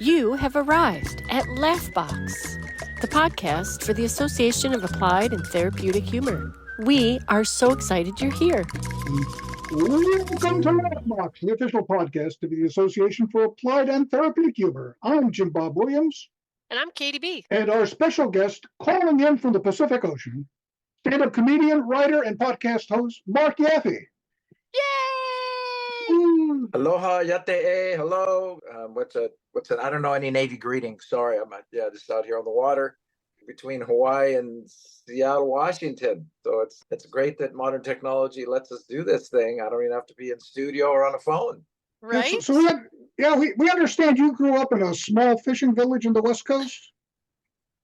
You have arrived at Laughbox, the podcast for the Association of Applied and Therapeutic Humor. We are so excited you're here. Welcome to Laughbox, the official podcast of the Association for Applied and Therapeutic Humor. I'm Jim Bob Williams. And I'm Katie B. And our special guest, calling in from the Pacific Ocean, stand-up comedian, writer, and podcast host, Marc Yaffee. Yay! Aloha, yate, hello. What's an? I don't know any Navy greetings. Sorry, I'm just out here on the water between Hawaii and Seattle, Washington. So it's great that modern technology lets us do this thing. I don't even have to be in studio or on a phone. Right? So we understand you grew up in a small fishing village in the West Coast.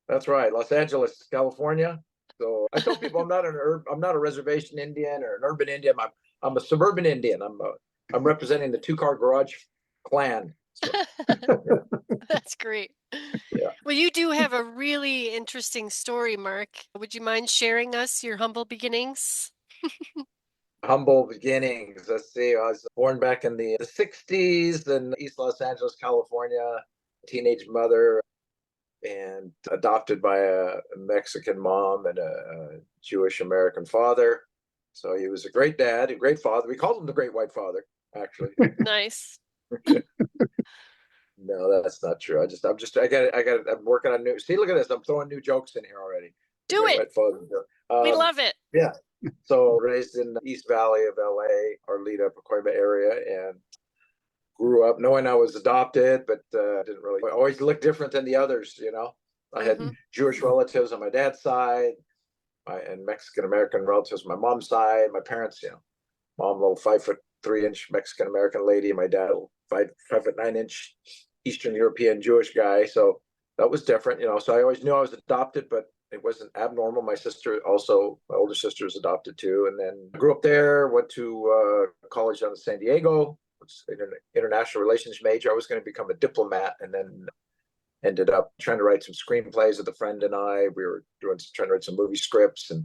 That's right, Los Angeles, California. So I tell people I'm not a reservation Indian or an urban Indian. I'm a suburban Indian. I'm representing the two-car garage clan. So, That's great. Yeah. Well, you do have a really interesting story, Marc. Would you mind sharing us your humble beginnings? Humble beginnings. Let's see. I was born back in the 60s in East Los Angeles, California. Teenage mother, and adopted by a Mexican mom and a Jewish American father. So he was a great dad, a great father. We called him the Great White Father, actually. Nice. No, that's not true. I'm working on new. See, look at this. I'm throwing new jokes in here already. Do it. We love it. Yeah. So raised in the East Valley of LA, Arleta, Pacoima area, and grew up knowing I was adopted, but didn't really always look different than the others. You know, I had Jewish relatives on my dad's side, and Mexican American relatives on my mom's side. My parents, mom, little 5'3" Mexican American lady, and my dad, 5'9" Eastern European Jewish guy. So that was different, So I always knew I was adopted, but it wasn't abnormal. My older sister was adopted too, and then grew up there. Went to college down in San Diego. International relations major. I was going to become a diplomat, and then ended up trying to write some screenplays with a friend and I. We were trying to write some movie scripts, and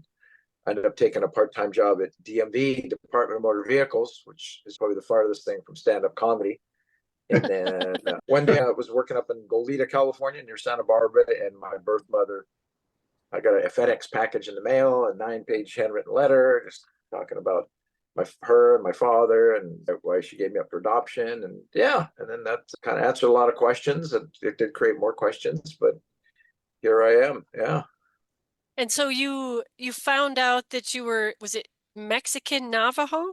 ended up taking a part-time job at DMV, Department of Motor Vehicles, which is probably the farthest thing from stand-up comedy. And then one day I was working up in Goleta, California, near Santa Barbara, and my birth mother, I got a FedEx package in the mail, a 9-page handwritten letter, just talking about her and my father and why she gave me up for adoption. And then that kind of answered a lot of questions, and it did create more questions, but here I am. Yeah. And so you found out that you were, was it Mexican Navajo?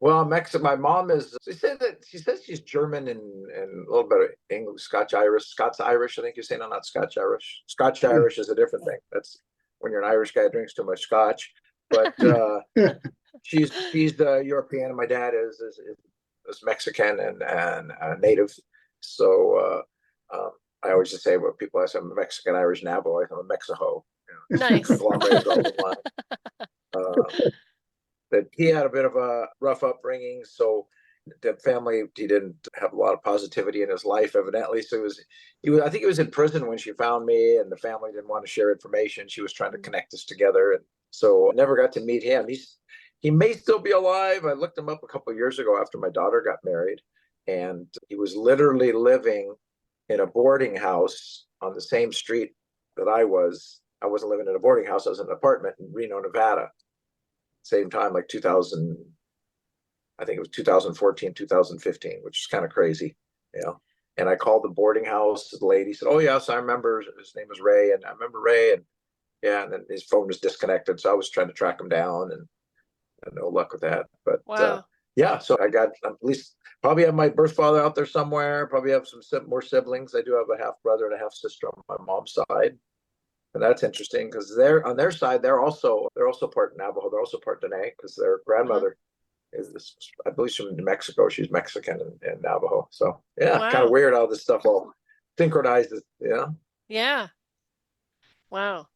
Well, my mom she says she's German and a little bit of English, Scots-Irish. I think you're saying. I'm not Scotch-Irish. Scotch-Irish is a different thing. That's when you're an Irish guy who drinks too much scotch. But she's European, and my dad is Mexican and native. So I always just say, when people ask, I'm a Mexican Irish Navajo, I'm a Mexiho. Nice. That he had a bit of a rough upbringing, so the family, he didn't have a lot of positivity in his life, evidently. So I think he was in prison when she found me, and the family didn't want to share information. She was trying to connect us together, and so I never got to meet him. He may still be alive. I looked him up a couple of years ago after my daughter got married, and he was literally living in a boarding house on the same street that I was. I wasn't living in a boarding house. I was in an apartment in Reno, Nevada. Same time, like 2000, I think it was 2014, 2015, which is kind of crazy, And I called the boarding house. The lady said, "Oh, yes, I remember. His name was Ray." And I remember Ray. And and then his phone was disconnected. So I was trying to track him down, and no luck with that. But wow. So I got at least probably have my birth father out there somewhere. Probably have some more siblings. I do have a half brother and a half sister on my mom's side. And that's interesting because they're on their side. They're also part Navajo. They're also part Dene because their grandmother is, I believe, she's from New Mexico. She's Mexican and Navajo. So kind of weird how this stuff all synchronizes. Yeah. Wow.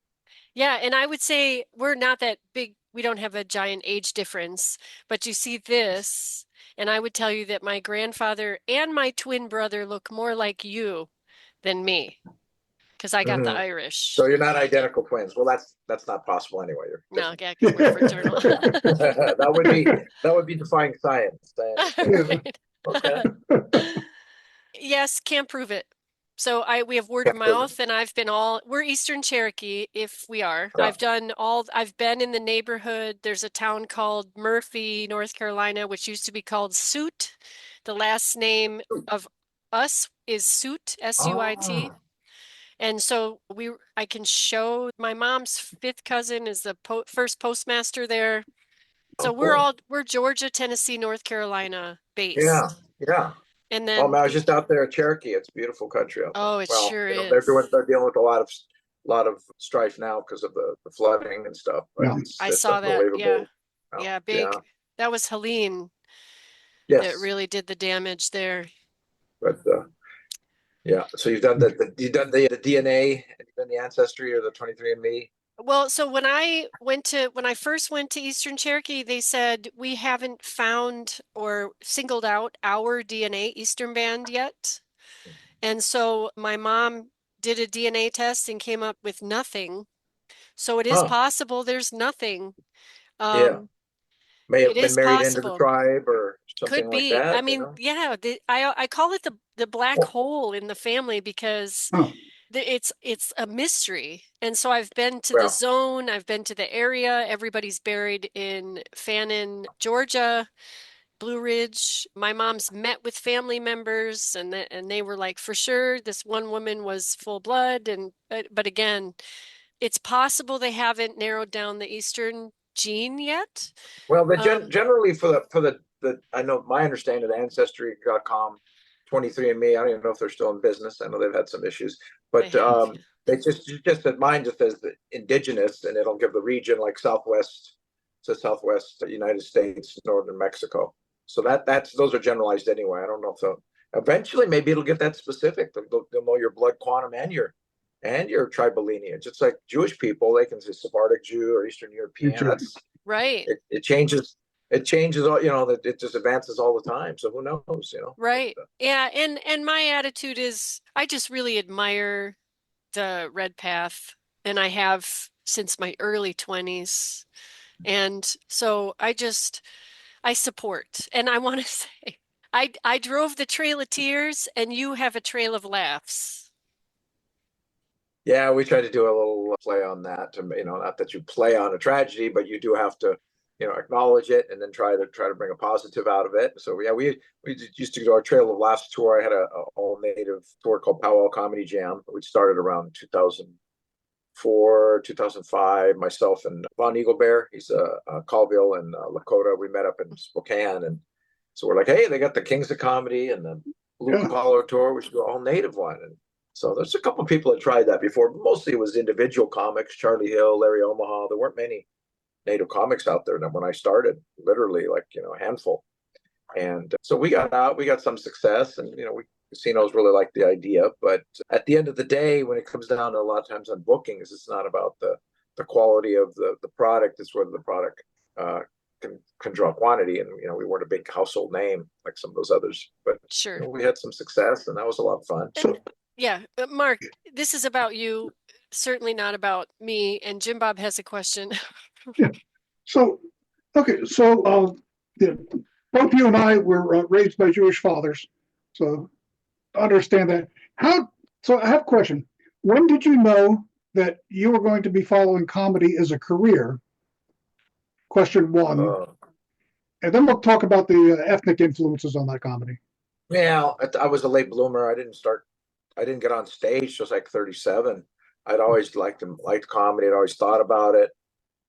Yeah, and I would say we're not that big. We don't have a giant age difference, but you see this, and I would tell you that my grandfather and my twin brother look more like you than me. Because I got the Irish. So you're not identical twins. Well, that's not possible anyway. No, yeah, because we're fraternal. that would be defying science. Right. Okay. Yes, can't prove it. So we have word of Can't prove it. mouth, and we're Eastern Cherokee if we are. Yeah. I've been in the neighborhood. There's a town called Murphy, North Carolina, which used to be called Suit. The last name of us is Suit, S-U-I-T. Oh, And so I can show my mom's fifth cousin is the po first postmaster there. So oh, cool. we're Georgia, Tennessee, North Carolina Yeah, based. yeah. And Well, then man, I was just out there at Cherokee. It's a beautiful country out there. oh, it Well, sure they're is. dealing with a lot of strife now because of the flooding and stuff, but Yeah. I it's saw that. Yeah. unbelievable. Yeah, Yeah. big. That was Helene that Yes. really did the damage there. But yeah. So you've done the DNA, you've done the ancestry or the 23andMe. Well, so when I first went to Eastern Cherokee, they said we haven't found or singled out our DNA Eastern Band yet. And so my mom did a DNA test and came up with nothing. So it is Huh. possible there's nothing. Yeah. Um, May it have been is married into the possible. tribe or something Could like be. I that, mean, yeah, I call it the black Well, hole in the family because Oh, it's a mystery. And so I've been to the well, zone, I've been to the area. Everybody's buried in Fannin, Georgia, Blue Ridge. My mom's met with family members and they were like, for sure, this one woman was full blood. And but again, it's possible they haven't narrowed down the Eastern gene yet. well, Um, generally for the I know my understanding of the Ancestry.com, 23andMe. I don't even know if they're still in business. I know they've had some issues, they but have. they just that mine just says the indigenous, and it'll give the region like Southwest to Southwest United States, Northern Mexico. So that's those are generalized anyway. I don't know if so. Eventually maybe it'll get that specific. They'll know your blood quantum and your tribal lineage. It's like Jewish people; they can say Sephardic Jew or Eastern European. future. That's Right. it changes. It changes all, that it just advances all the time. So who knows. But, Right. Yeah, and my attitude is I just really admire the red path and I have since my early 20s. And so I support. And I want to say I drove the Trail of Tears and you have a Trail of Laughs. yeah, we try to do a little play on that to, not that you play on a tragedy, but you do have to, acknowledge it and then try to bring a positive out of it. So yeah, we used to do our Trail of Laughs tour. I had a all native tour called Pow Wow Comedy Jam, which started around 2004, 2005. Myself and Von Eaglebear, he's a Colville and Lakota. We met up in Spokane, and so we're like, hey, they got the Kings of Comedy and the Blue Yeah. Collar Tour, we should do all native one. And so there's a couple of people that tried that before. But mostly it was individual comics, Charlie Hill, Larry Omaha. There weren't many native comics out there when I started, literally like, a handful. And so we got out, we got some success, and casinos really like the idea. But at the end of the day, when it comes down to a lot of times on bookings, it's not about the quality of the product; it's whether the product can draw quantity. And we weren't a big household name like some of those others, but Sure. we had some success, and that was a lot of fun. And So, yeah, Mark, this is about you, certainly not about me. And Jim Bob has a question. yeah. So, okay. So, yeah, both you and I were raised by Jewish fathers. So, understand that. So I have a question. When did you know that you were going to be following comedy as a career? Question one. Uh, And then we'll talk about the ethnic influences on that comedy. yeah, I was a late bloomer. I didn't get on stage till I was like 37. I'd always liked comedy. I'd always thought about it.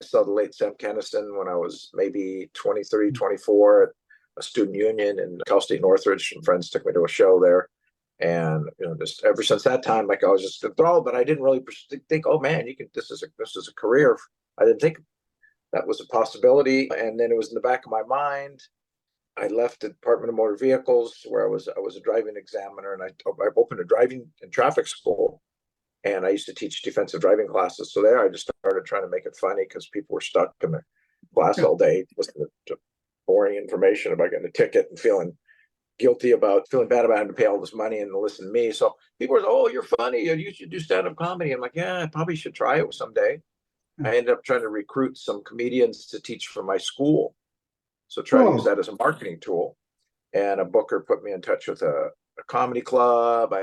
I saw the late Sam Kennison when I was maybe 23, 24 at a student union in Cal State Northridge. Some friends took me to a show there. And just ever since that time, like I was just enthralled, but I didn't really think, oh man, this is a career. I didn't think that was a possibility. And then it was in the back of my mind. I left the Department of Motor Vehicles where I was a driving examiner, and I opened a driving and traffic school, and I used to teach defensive driving classes. So there, I just started trying to make it funny because people were stuck in the class all day listening to boring information about getting a ticket and feeling bad about having to pay all this money and to listen to me. So people were, oh, you're funny. You should do stand-up comedy. I'm like, yeah, I probably should try it someday. I ended up trying to recruit some comedians to teach for my school. So try to use Oh, that as a marketing tool. And a booker put me in touch with a a comedy club.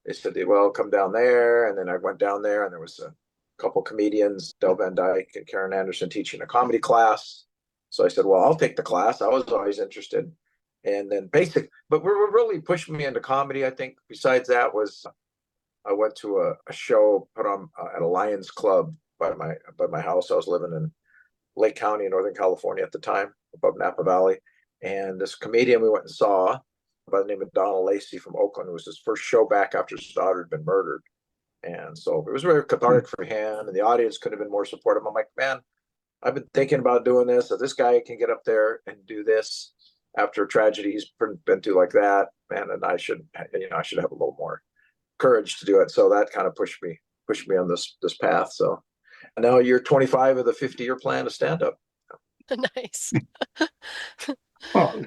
They said, well, come down there. And then I went down there and there was a couple comedians, Del Van Dyke and Karen Anderson, teaching a comedy class. So I said, well, I'll take the class. I was always interested. And then but what really pushed me into comedy, I think, besides that was I went to a show put on at a Lions Club by my house. I was living in Lake County in Northern California at the time, above Napa Valley. And this comedian we went and saw by the name of Donald Lacey from Oakland. It was his first show back after his daughter had been murdered. And so it was very cathartic for him. And the audience could have been more supportive. I'm like, man, I've been thinking about doing this. If this guy can get up there and do this after a tragedy he's been through like that, man, and I should have a little more courage to do it. So that kind of pushed me on this path. So now you're 25 of the 50-year plan to stand up. Nice. Oh,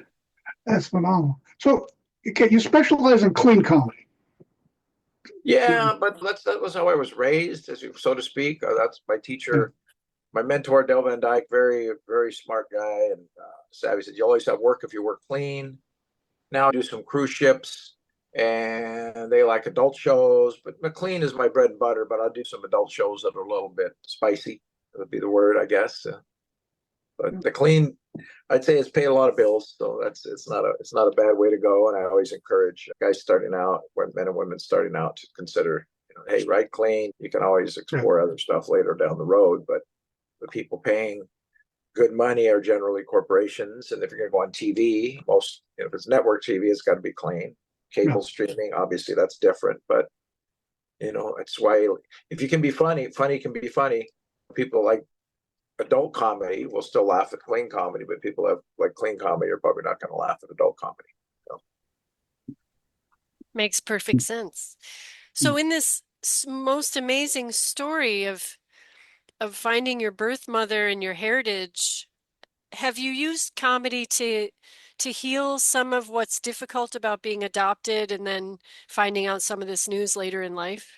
that's phenomenal. So, okay, you specialize in clean comedy. Yeah, but that was how I was raised, so to speak. That's my teacher, my mentor, Del Van Dyke, very, very smart guy and savvy. Said you always have work if you work clean. Now I do some cruise ships, and they like adult shows, but clean is my bread and butter. But I'll do some adult shows that are a little bit spicy. That would be the word, I guess. But the clean, I'd say, it's paid a lot of bills, so it's not a bad way to go. And I always encourage guys starting out, men and women starting out, to consider, hey, write clean. You can always explore other stuff later down the road, but the people paying good money are generally corporations. And if you're going to go on TV, if it's network TV, it's got to be clean. Cable streaming, obviously, that's different. But it's why if you can be funny can be funny. People like adult comedy will still laugh at clean comedy, but people that like clean comedy are probably not going to laugh at adult comedy. So. Makes perfect sense. So in this most amazing story of finding your birth mother and your heritage, have you used comedy to heal some of what's difficult about being adopted and then finding out some of this news later in life?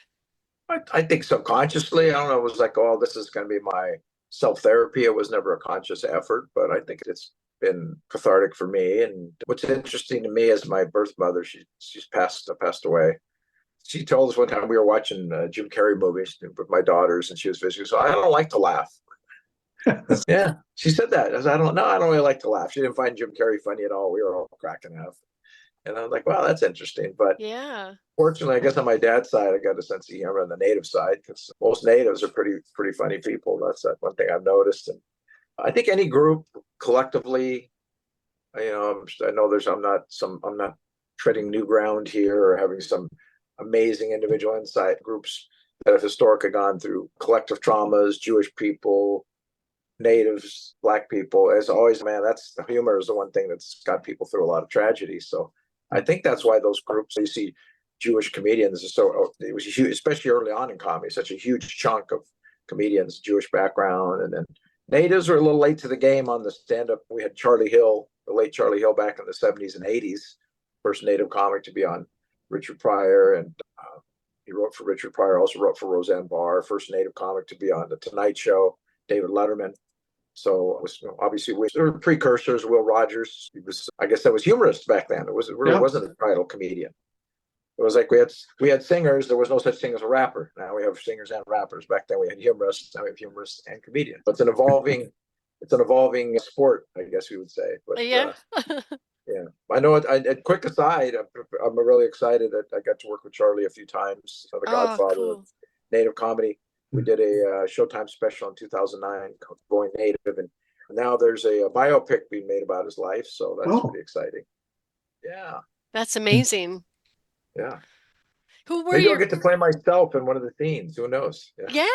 I think subconsciously, I don't know, it was like, oh, this is going to be my self-therapy. It was never a conscious effort, but I think it's been cathartic for me. And what's interesting to me is my birth mother, she's passed away. She told us one time we were watching Jim Carrey movies with my daughters, and she was visiting. So I don't like to laugh. Yeah, she said that. I don't really like to laugh. She didn't find Jim Carrey funny at all. We were all cracking up. And I was like, wow, that's interesting. But Yeah. fortunately, I guess on my dad's side, I got a sense of humor on the native side because most natives are pretty funny people. That's one thing I've noticed. And I think any group collectively, I know I'm not treading new ground here or having some amazing individual insight. Groups that have historically gone through collective traumas, Jewish people, natives, Black people, as always, man, that's the humor is the one thing that's got people through a lot of tragedy. So I think that's why those groups, you see Jewish comedians, it was huge, especially early on in comedy, such a huge chunk of comedians, Jewish background. And then natives were a little late to the game on the stand-up. We had Charlie Hill, the late Charlie Hill, back in the 70s and 80s, first native comic to be on Richard Pryor. And he wrote for Richard Pryor, also wrote for Roseanne Barr, first native comic to be on The Tonight Show, David Letterman. So it was, obviously there were precursors. Will Rogers, I guess that was humorist back then. It really wasn't a title comedian. It was like we had singers. There was no such thing as a rapper. Now we have singers and rappers. Back then we had humorists. Now we have humorists and comedians. But it's an evolving sport, I guess we would say. But Yeah. yeah, I know. Quick aside, I'm really excited that I got to work with Charlie a few times. The Godfather of native comedy. We did a Showtime special in 2009 called Goin Native, and now there's a biopic being made about his life. So that's pretty exciting. Yeah, That's amazing. yeah. Who were Maybe I'll your get to play myself in one of the scenes. Who knows? Yeah.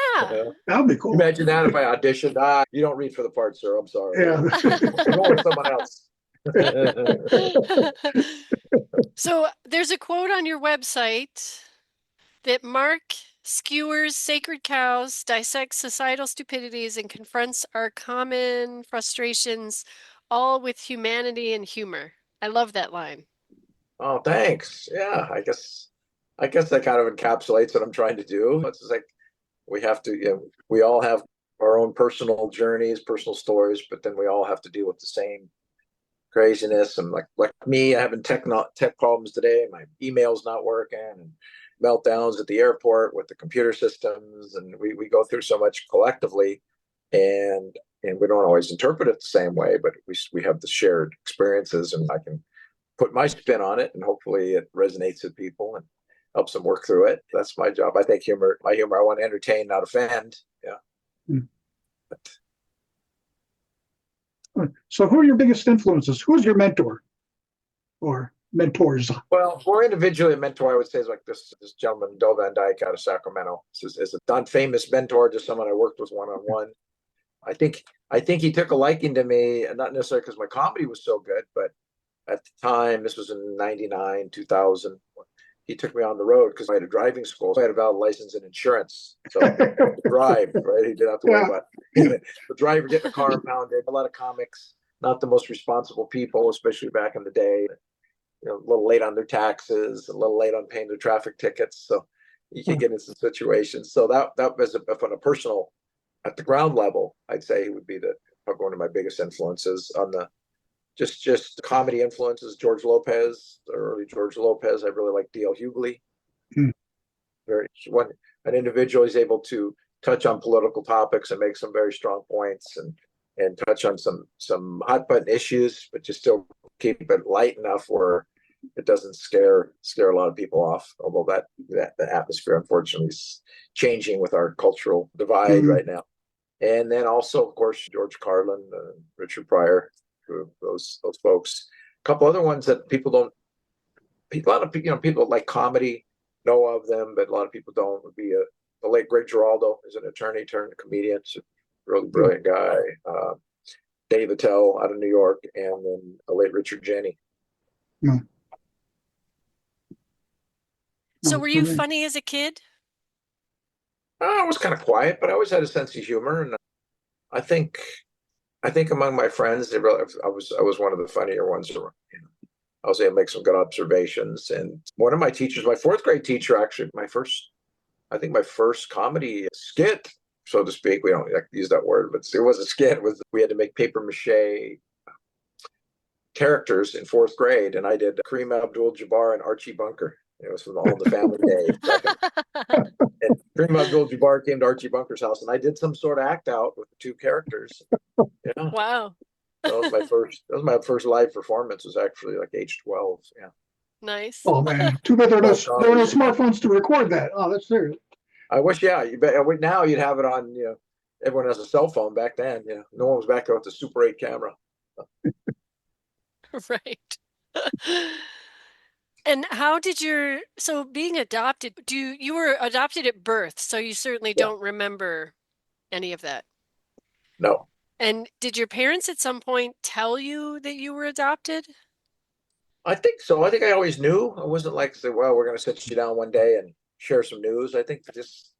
That'd be cool. Imagine that if I auditioned. You don't read for the part, sir. I'm sorry. Yeah. Go with someone else. So there's a quote on your website that Marc skewers sacred cows, dissects societal stupidities, and confronts our common frustrations, all with humanity and humor. I love that line. Oh, thanks. Yeah, I guess that kind of encapsulates what I'm trying to do. It's just like we all have our own personal journeys, personal stories, but then we all have to deal with the same craziness. And like me, I having tech problems today. My email's not working, and meltdowns at the airport with the computer systems, and we go through so much collectively, and we don't always interpret it the same way, but we have the shared experiences, and I can put my spin on it, and hopefully it resonates with people and helps them work through it. That's my job. I think my humor, I want to entertain, not offend. Yeah. Mm. So who are your biggest influences? Who's your mentor or mentors? Well, more individually, a mentor I would say is like this gentleman, Bill Van Dyke, out of Sacramento. This is a non-famous mentor, just someone I worked with one-on-one. I think he took a liking to me, and not necessarily because my comedy was so good, but at the time, this was in 99, 2000, he took me on the road because I had a driving school. So I had a valid license and insurance. So drive, right? He didn't have to worry about the driver getting the car impounded. A lot of comics, not the most responsible people, especially back in the day. A little late on their taxes, a little late on paying their traffic tickets. So you can get into some situations. So that was on a personal, at the ground level, I'd say he would be probably one of my biggest influences on the just comedy influences. George Lopez, the early George Lopez. I really like D.L. Hughley. Hmm. When an individual is able to touch on political topics and make some very strong points, and touch on some hot button issues, but just still keep it light enough where it doesn't scare a lot of people off. Although that the atmosphere, unfortunately, is changing with our cultural divide right now. And then also, of course, George Carlin, Richard Pryor, those folks. A couple other ones that people don't. A lot of people like comedy know of them, but a lot of people don't. Would be the late Greg Giraldo is an attorney turned comedian. It's a really brilliant guy. Dave Attell out of New York, and then the late Richard Jeni. Hmm. So were you funny as a kid? I was kind of quiet, but I always had a sense of humor, and I think among my friends, I was one of the funnier ones around. I was able to make some good observations, and one of my teachers, my fourth grade teacher, actually, my first comedy skit, so to speak. We don't like to use that word, but it was a skit. We had to make paper mache characters in fourth grade, and I did Kareem Abdul-Jabbar and Archie Bunker. It was from All in the Family Day. And Kareem Abdul-Jabbar came to Archie Bunker's house, and I did some sort of act out with the two characters. Yeah. Wow. That was my first live performance. Was actually like age 12. Yeah. Nice. Oh man, too bad there were no smartphones to record that. Oh, that's serious. I wish, yeah. You bet. Now you'd have it on. Everyone has a cell phone. Back then, no one was back there with the Super 8 camera. Right. And so being adopted, you were adopted at birth, so you certainly don't remember any of that. No. And did your parents at some point tell you that you were adopted? I think so. I think I always knew. I wasn't like, say, well, we're going to sit you down one day and share some news. I think just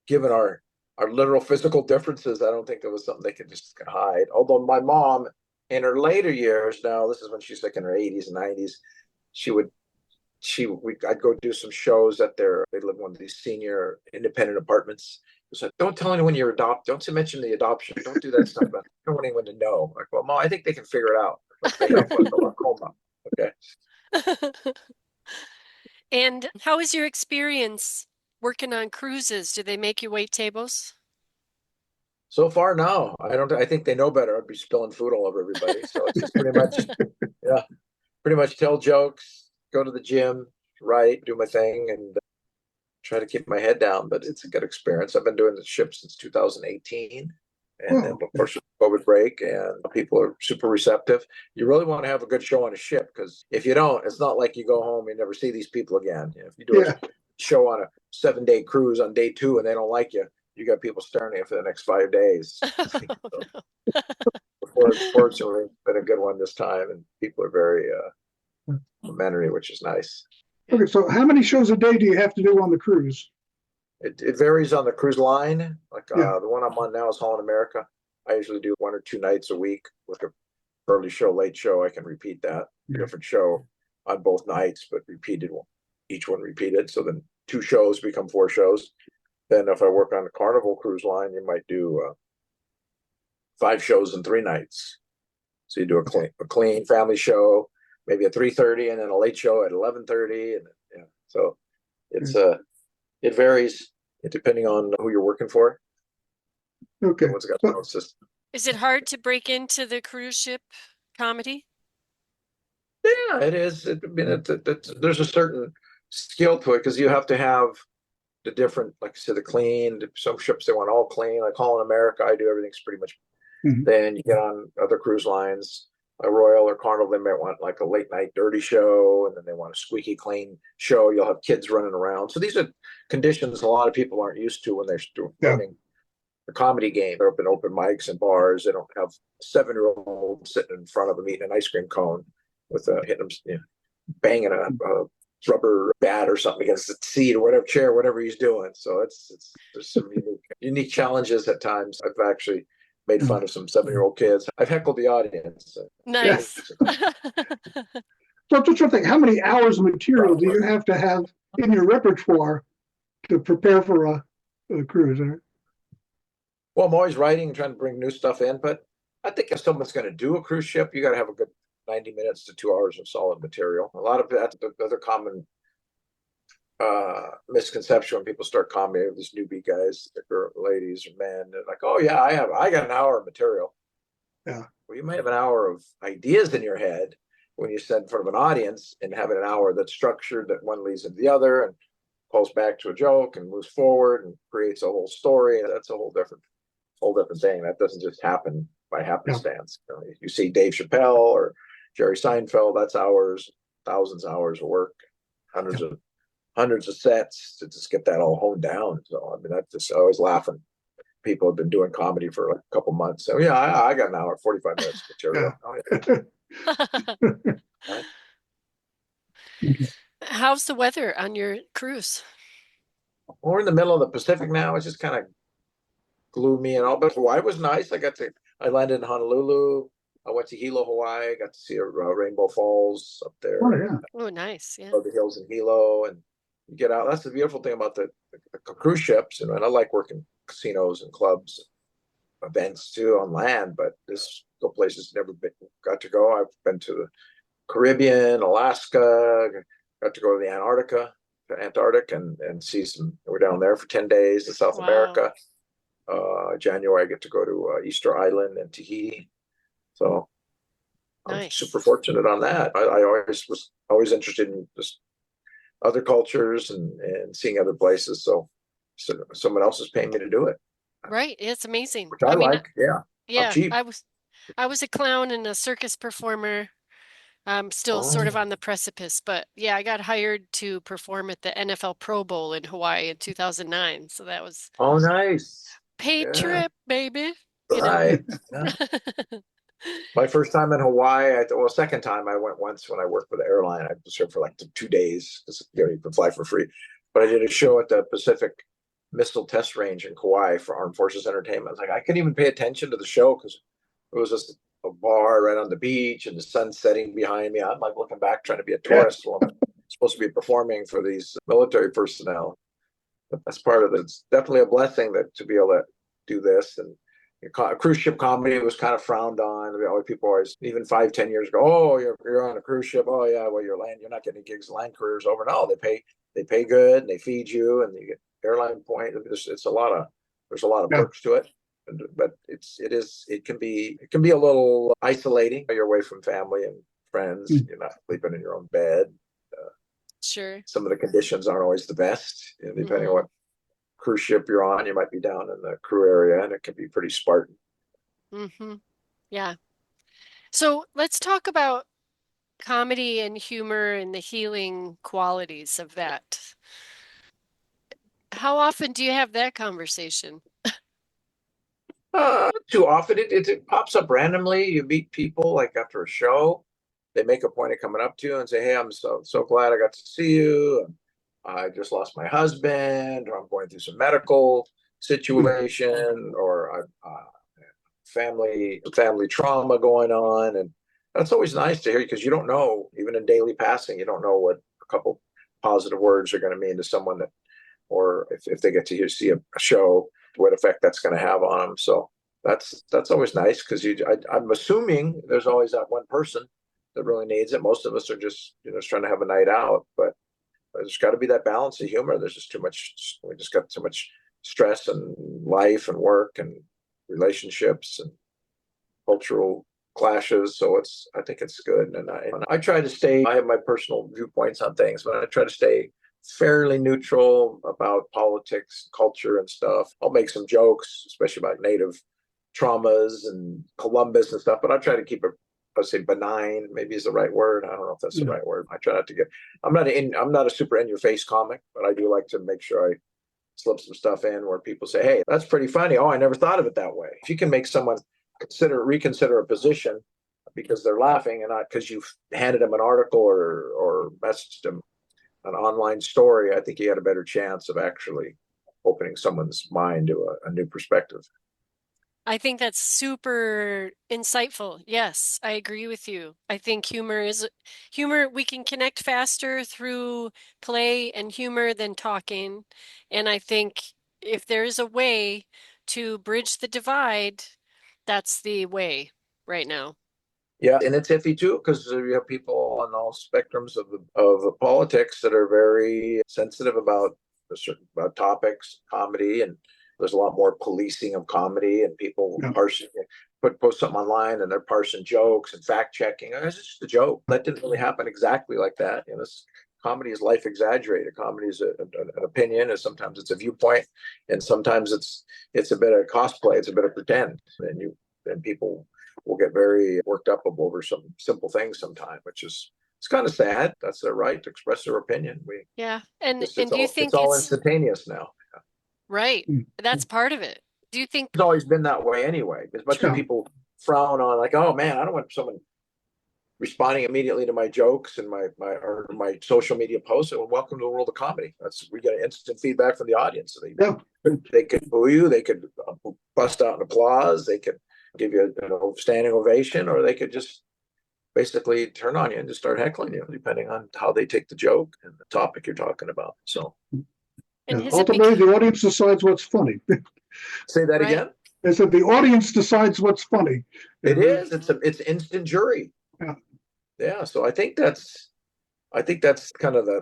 given our literal physical differences, I don't think there was something they could just hide. Although my mom, in her later years, now this is when she's like in her 80s and 90s, I'd go do some shows they live in one of these senior independent apartments. It's like, don't tell anyone you're adopted. Don't mention the adoption. Don't do that stuff. I don't want anyone to know. Like, well, Mom, I think they can figure it out. Like, they have a glaucoma. Okay. And how was your experience working on cruises? Do they make you wait tables? So far, no. I think they know better. I'd be spilling food all over everybody. So it's just pretty much, yeah, pretty much tell jokes, go to the gym, write, do my thing, and try to keep my head down. But it's a good experience. I've been doing the ship since 2018. And then, of course, COVID break, and people are super receptive. You really want to have a good show on a ship, because if you don't, it's not like you go home and never see these people again. If you do a show on a 7-day cruise on day 2 and they don't like you, you got people staring at you for the next 5 days. Fortunately, it's been a good one this time, and people are very complimentary, which is nice. Okay, so how many shows a day do you have to do on the cruise? It varies on the cruise line. Like the one I'm on now is Holland America. I usually do 1 or 2 nights a week with a early show, late show. I can repeat that different show on both nights, but each one repeated. So then 2 shows become 4 shows. Then if I work on the Carnival cruise line, you might do 5 shows in 3 nights. So you do a clean family show, maybe at 3:30, and then a late show at 11:30, and yeah. So it's it varies depending on who you're working for. Okay. Everyone's got their So, own system. Is it hard to break into the cruise ship comedy? Yeah, it is. I mean, there's a certain skill to it because you have to have the different, like I said, the clean. Some ships they want all clean. Like Holland America, I do everything's pretty much. mhm, Then you get on other cruise lines, a Royal or Carnival, they might want like a late night dirty show, and then they want a squeaky clean show. You'll have kids running around. So these are conditions a lot of people aren't used to when they're yeah. learning the comedy game. They're up in open mics and bars. They don't have 7-year-olds sitting in front of them eating an ice cream cone with hitting them, banging a rubber bat or something against the seat or whatever chair, whatever he's doing. So it's there's some unique challenges at times. I've actually made fun of some 7-year-old kids. I've heckled the audience. Yeah. Nice. So just something, how many hours of material do you have to have in your repertoire to prepare for a cruise? Well, I'm always writing and trying to bring new stuff in, but I think if someone's going to do a cruise ship, you got to have a good 90 minutes to 2 hours of solid material. A lot of that's the other common misconception when people start comedy, these newbie guys, ladies or men, they're like, oh yeah, I got an hour of material. Yeah. Well, you might have an hour of ideas in your head when you sit in front of an audience, and having an hour that's structured, that one leads into the other and pulls back to a joke and moves forward and creates a whole story. And that's a whole different thing. That doesn't just happen by happenstance. You see Dave Chappelle or Jerry Seinfeld, that's hours, thousands of hours of work, hundreds of sets to just get that all honed down. So I mean, that's just always laughing. People have been doing comedy for like a couple months. So yeah, I got an hour, 45 minutes material. Yeah. Oh, Okay. How's the weather on your cruise? we're in the middle of the Pacific now. It's just kind of gloomy and all, but Hawaii was nice. I landed in Honolulu. I went to Hilo, Hawaii. Got to see Rainbow Falls up Oh, there. yeah. Oh, nice. Yeah. The hills in Hilo, and you get out. That's the beautiful thing about the cruise ships. And I like working casinos and clubs, events too on land. But this go places never got to go. I've been to the Caribbean, Alaska. Got to go to the Antarctic, and see some. We're down there for 10 days in South Wow. America. January, I get to go to Easter Island and Tahiti. So I'm Nice. super fortunate on that. I was always interested in just other cultures and seeing other places. So someone else is paying me to do it, Right. It's amazing. which I I mean, like. Yeah, I'm yeah, cheap. I was a clown and a circus performer. I'm still sort of Oh, on the precipice, but yeah, I got hired to perform at the NFL Pro Bowl in Hawaii in 2009. So that was oh, nice. paid Yeah, trip, baby, you know. right. Yeah. My first time in Hawaii, second time I went once when I worked for the airline. I was here for like 2 days because you can fly for free. But I did a show at the Pacific Missile Test Range in Kauai for Armed Forces Entertainment. I was like, I couldn't even pay attention to the show because it was just a bar right on the beach and the sun setting behind me. I'm like looking back trying to be a Yeah. tourist while I'm supposed to be performing for these military personnel. But that's part of it. It's definitely a blessing that to be able to do this. And cruise ship comedy was kind of frowned on. People always, even 5, 10 years ago, oh, you're on a cruise ship. Oh yeah, well you're not getting gigs. Land careers over. No, they pay good and they feed you and you get airline point. There's a lot of Yeah. perks to it, but it can be a little isolating. You're away from family and friends. Mm. You're not sleeping in your own bed. Sure. Some of the conditions aren't always the best, depending on what cruise ship you're on. You might be down in the crew area, and it can be pretty Spartan. Mm-hmm. Yeah. So let's talk about comedy and humor and the healing qualities of that. How often do you have that conversation? Too often, it pops up randomly. You meet people like after a show, they make a point of coming up to you and say, "Hey, I'm so glad I got to see you. I just lost my husband, or I'm going through some medical situation, or family trauma going on." And that's always nice to hear because you don't know, even in daily passing, you don't know what a couple positive words are going to mean to someone, that, or if they get to see a show, what effect that's going to have on them. So that's always nice because I'm assuming there's always that one person that really needs it. Most of us are just just trying to have a night out, but there's got to be that balance of humor. There's just too much. We just got too much stress and life and work and relationships and cultural clashes. So I think it's good. And I try to stay, I have my personal viewpoints on things, but I try to stay fairly neutral about politics, culture and stuff. I'll make some jokes, especially about native traumas and Columbus and stuff, but I try to keep it, I'd say benign, maybe is the right word. I don't know if that's the right word. I try not to get, I'm not a super in your face comic, but I do like to make sure I slip some stuff in where people say, hey, that's pretty funny. Oh, I never thought of it that way. If you can make someone reconsider a position because they're laughing and not because you've handed them an article or messaged them an online story, I think you had a better chance of actually opening someone's mind to a new perspective. I think that's super insightful. Yes, I agree with you. I think humor, we can connect faster through play and humor than talking. And I think if there is a way to bridge the divide, that's the way right now. Yeah, and it's iffy too because you have people on all spectrums of politics that are very sensitive about certain about topics, comedy, and there's a lot more policing of comedy and people parsing post something online and they're parsing jokes and fact checking. Oh, it's just a joke. That didn't really happen exactly like that. Comedy is life exaggerated. Comedy is an opinion, and sometimes it's a viewpoint, and sometimes it's a bit of cosplay. It's a bit of pretend, and people will get very worked up over some simple things sometimes, which is it's kind of sad. That's their right to express their opinion. Yeah. And It's do you it's think all it's instantaneous now. right? That's part of it. Do you think It's always been that way anyway. As much as people frown on like, oh man, I don't want someone responding immediately to my jokes and my social media posts. And welcome to the world of comedy. We get instant feedback from the audience. So they could boo you, they could bust out in applause, they could give you a standing ovation, or they could just basically turn on you and just start heckling you, depending on how they take the joke and the topic you're talking about. So, and has it ultimately, the audience decides what's funny. say that right? again. I said the audience decides what's funny. It is. It's instant jury. Yeah. Yeah. So I think that's kind of the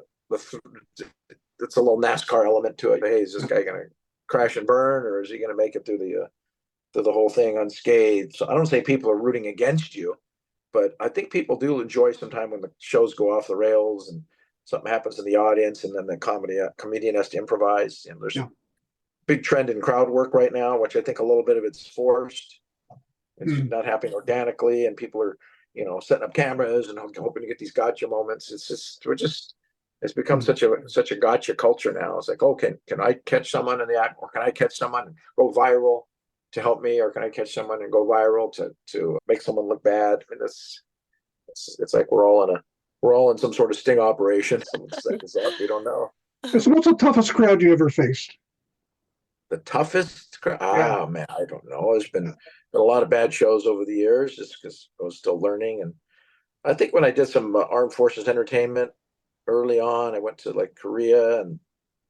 it's a little NASCAR element to it. Hey, is this guy going to crash and burn, or is he going to make it through the whole thing unscathed? So I don't say people are rooting against you, but I think people do enjoy sometimes when the shows go off the rails and something happens in the audience, and then the comedian has to improvise. And there's a big trend in crowd work right now, which I think a little bit of it's forced. It's not happening organically, and people are setting up cameras and hoping to get these gotcha moments. It's become such a gotcha culture now. It's like, oh, can I catch someone in the act, or can I catch someone and go viral to help me, or can I catch someone and go viral to make someone look bad? I mean, it's like we're all in some sort of sting operation. Set us up. We don't know. So what's the toughest crowd you ever faced? The toughest crowd? Oh man, I don't know. There's been a lot of bad shows over the years, just because I was still learning. And I think when I did some armed forces entertainment early on, I went to like Korea,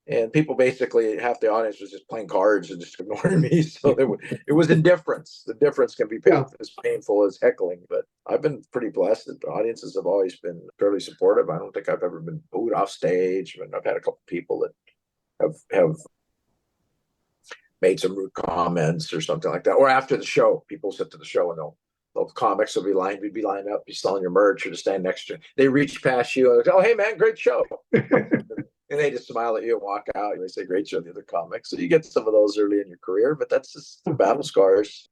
and people basically, half the audience was just playing cards and just ignoring me. So it was indifference. The difference can be as painful as heckling, but I've been pretty blessed that the audiences have always been fairly supportive. I don't think I've ever been booed off stage. I mean, I've had a couple people that have made some rude comments or something like that. Or after the show, people sit to the show and they'll comics will be lined, we'd be lined up, be selling your merch or to stand next to you. They reach past you and go, oh, hey man, great show. And they just smile at you and walk out and they say, great show, the other comics. So you get some of those early in your career, but that's just the battle scars.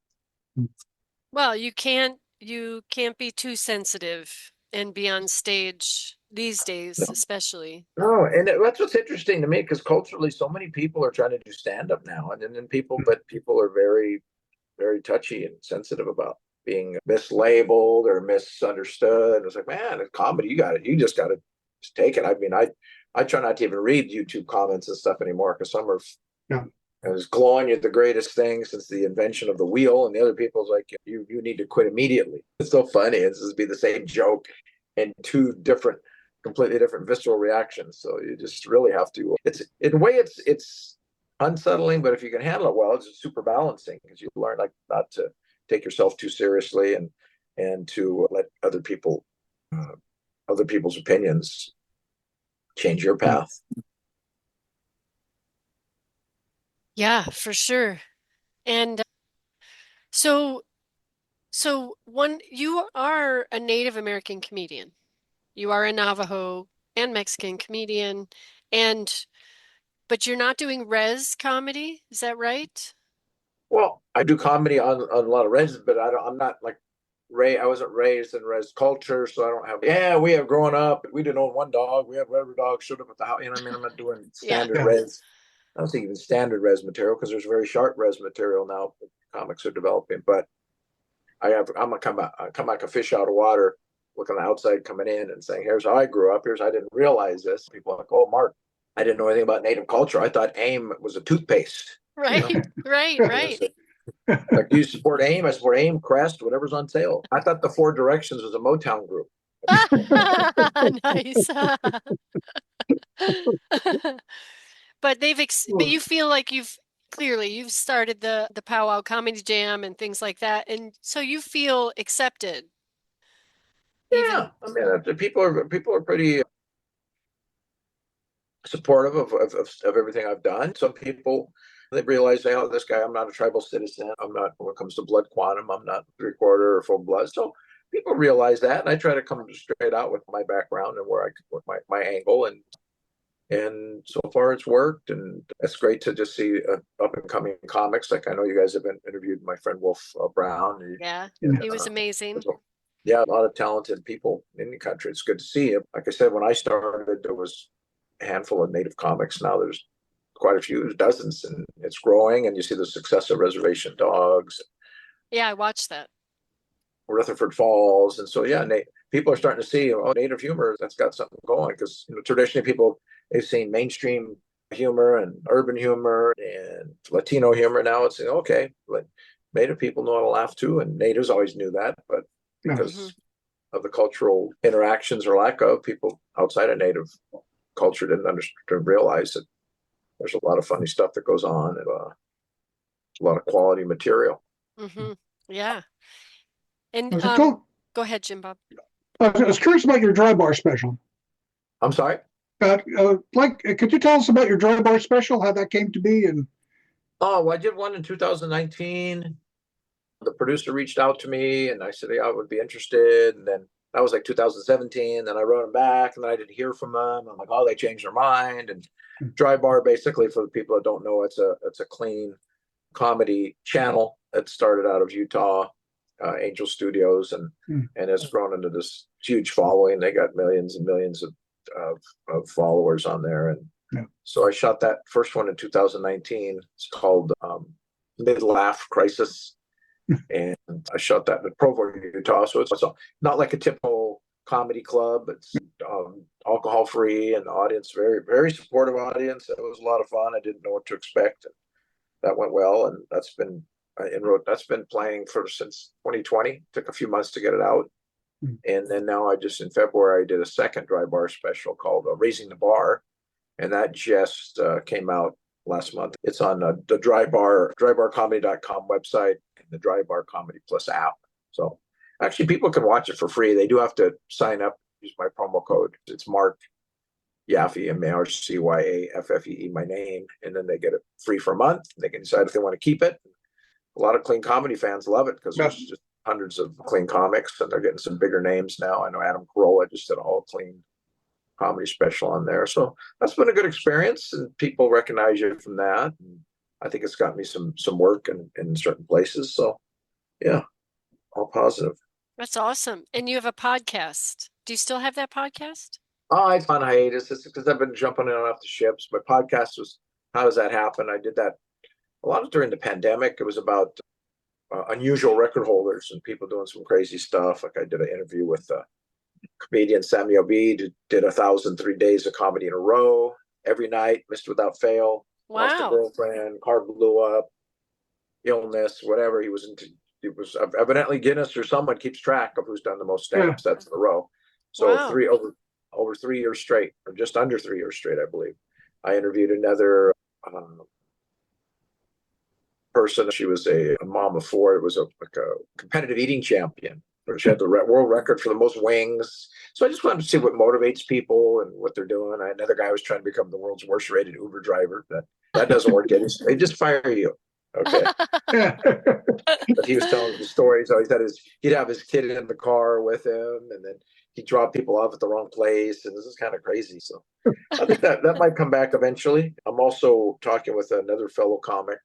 Well, you can't be too sensitive and be on stage these days, No. especially. No, and that's what's interesting to me, because culturally, so many people are trying to do stand up now, and then people are very, very touchy and sensitive about being mislabeled or misunderstood. It's like, man, it's comedy. You just got to take it. I mean, I try not to even read YouTube comments and stuff anymore, because some are as glowing at the greatest thing since the invention of the wheel, and the other people's like, you need to quit immediately. It's so funny. It's just be the same joke and two completely different visceral reactions. So you just really have to. It's in a way, it's unsettling, but if you can handle it well, it's super balancing because you learn like not to take yourself too seriously and to let other people's opinions change your path. Yeah, for sure. And so so one you are a Native American comedian. You are a Navajo and Mexican comedian and but you're not doing res comedy, is that right? Well, I do comedy on a lot of res, but I'm not like I wasn't raised in res culture, so I don't have. Yeah, we have growing up. We didn't own one dog. We had whatever dog showed up at the house. You know what I mean? I'm not doing Yeah. standard Yeah. res. I don't think even standard res material because there's very sharp res material now. Comics are developing, but I'm I come like a fish out of water, looking on the outside coming in and saying, "Here's how I grew up. Here's I didn't realize this." People are like, "Oh, Mark, I didn't know anything about Native culture. I thought AIM was a toothpaste." You know, Right, right, right. like, do you support AIM? I support AIM, Crest, whatever's on sale. I thought the Four Directions was a Motown group. Nice. But but you feel like you've started the Pow Wow Comedy Jam and things like that, and so you feel accepted, Yeah, even. I mean, people are pretty supportive of everything I've done. Some people they realize, oh, this guy, I'm not a tribal citizen. I'm not when it comes to blood quantum. I'm not three-quarter or full blood. So people realize that, and I try to come straight out with my background and where I with my angle, and so far it's worked, and it's great to just see up and coming comics. Like I know you guys have been interviewed my friend Wolf Brown. Yeah, And, he was amazing. yeah, a lot of talented people in the country. It's good to see it. Like I said, when I started, there was a handful of Native comics. Now there's quite a few, dozens, and it's growing. And you see the success of Reservation Dogs, Yeah, I watched that. Rutherford Falls, and so yeah, people are starting to see Native humor that's got something going because traditionally people they've seen mainstream humor and urban humor and Latino humor. Now it's okay, but Native people know how to laugh too, and Natives always knew that, but Hmm. because of the cultural interactions or lack of, people outside of Native culture didn't understand, realize that there's a lot of funny stuff that goes on and a lot of quality material. Hmm. Yeah. And Was it told, go ahead, Jim Bob. I was curious about your dry bar special. I'm sorry. Could you tell us about your dry bar special, how that came to be? And Oh, well, I did one in 2019. The producer reached out to me and I said, yeah, I would be interested. And then that was like 2017. Then I wrote them back and then I didn't hear from them. I'm like, oh, they changed their mind. And Dry Bar, basically, for the people that don't know, it's a clean comedy channel that started out of Utah, Angel Studios, and it's grown into this huge following. They got millions and millions of followers on there. And yeah. so I shot that first one in 2019. It's called Mid Laugh Crisis. And I shot that in Provo, Utah. So it's also not like a typical comedy club. It's alcohol free, and the audience very very supportive audience. It was a lot of fun. I didn't know what to expect. And that went well, and that's been playing since 2020. Took a few months to get it out, and then now in February I did a second Dry Bar special called Raising the Bar, and that just came out last month. It's on the drybarcomedy.com website and the Dry Bar Comedy Plus app. So actually, people can watch it for free. They do have to sign up, use my promo code. It's Marc Yaffee, MARCYAFFEE, my name, and then they get it free for a month. They can decide if they want to keep it. A lot of clean comedy fans love it because there's just hundreds of clean comics, and they're getting some bigger names now. I know Adam Carolla just did a whole clean comedy special on there. So that's been a good experience, and people recognize you from that. And I think it's got me some work in certain places. So yeah, all positive. That's awesome. And you have a podcast. Do you still have that podcast? Oh, it's on hiatus. It's because I've been jumping in and off the ships. My podcast was How Does That Happen? I did that a lot during the pandemic. It was about unusual record holders and people doing some crazy stuff. Like I did an interview with comedian Samuel B. Did 1,003 days of comedy in a row every night, missed without fail. Lost a Wow. girlfriend, car blew up, illness, whatever. He was into. It was evidently Guinness or someone keeps track of who's done the most stand-up sets in a row. So Wow. over 3 years straight, or just under 3 years straight, I believe. I interviewed another person. She was a mom of four. It was like a competitive eating champion. She had the world record for the most wings. So I just wanted to see what motivates people and what they're doing. Another guy was trying to become the world's worst rated Uber driver. That doesn't work. They just fire you. Okay. Yeah. But he was telling the stories. So he'd have his kid in the car with him, and then he'd drop people off at the wrong place. And this is kind of crazy. So I think that might come back eventually. I'm also talking with another fellow comic,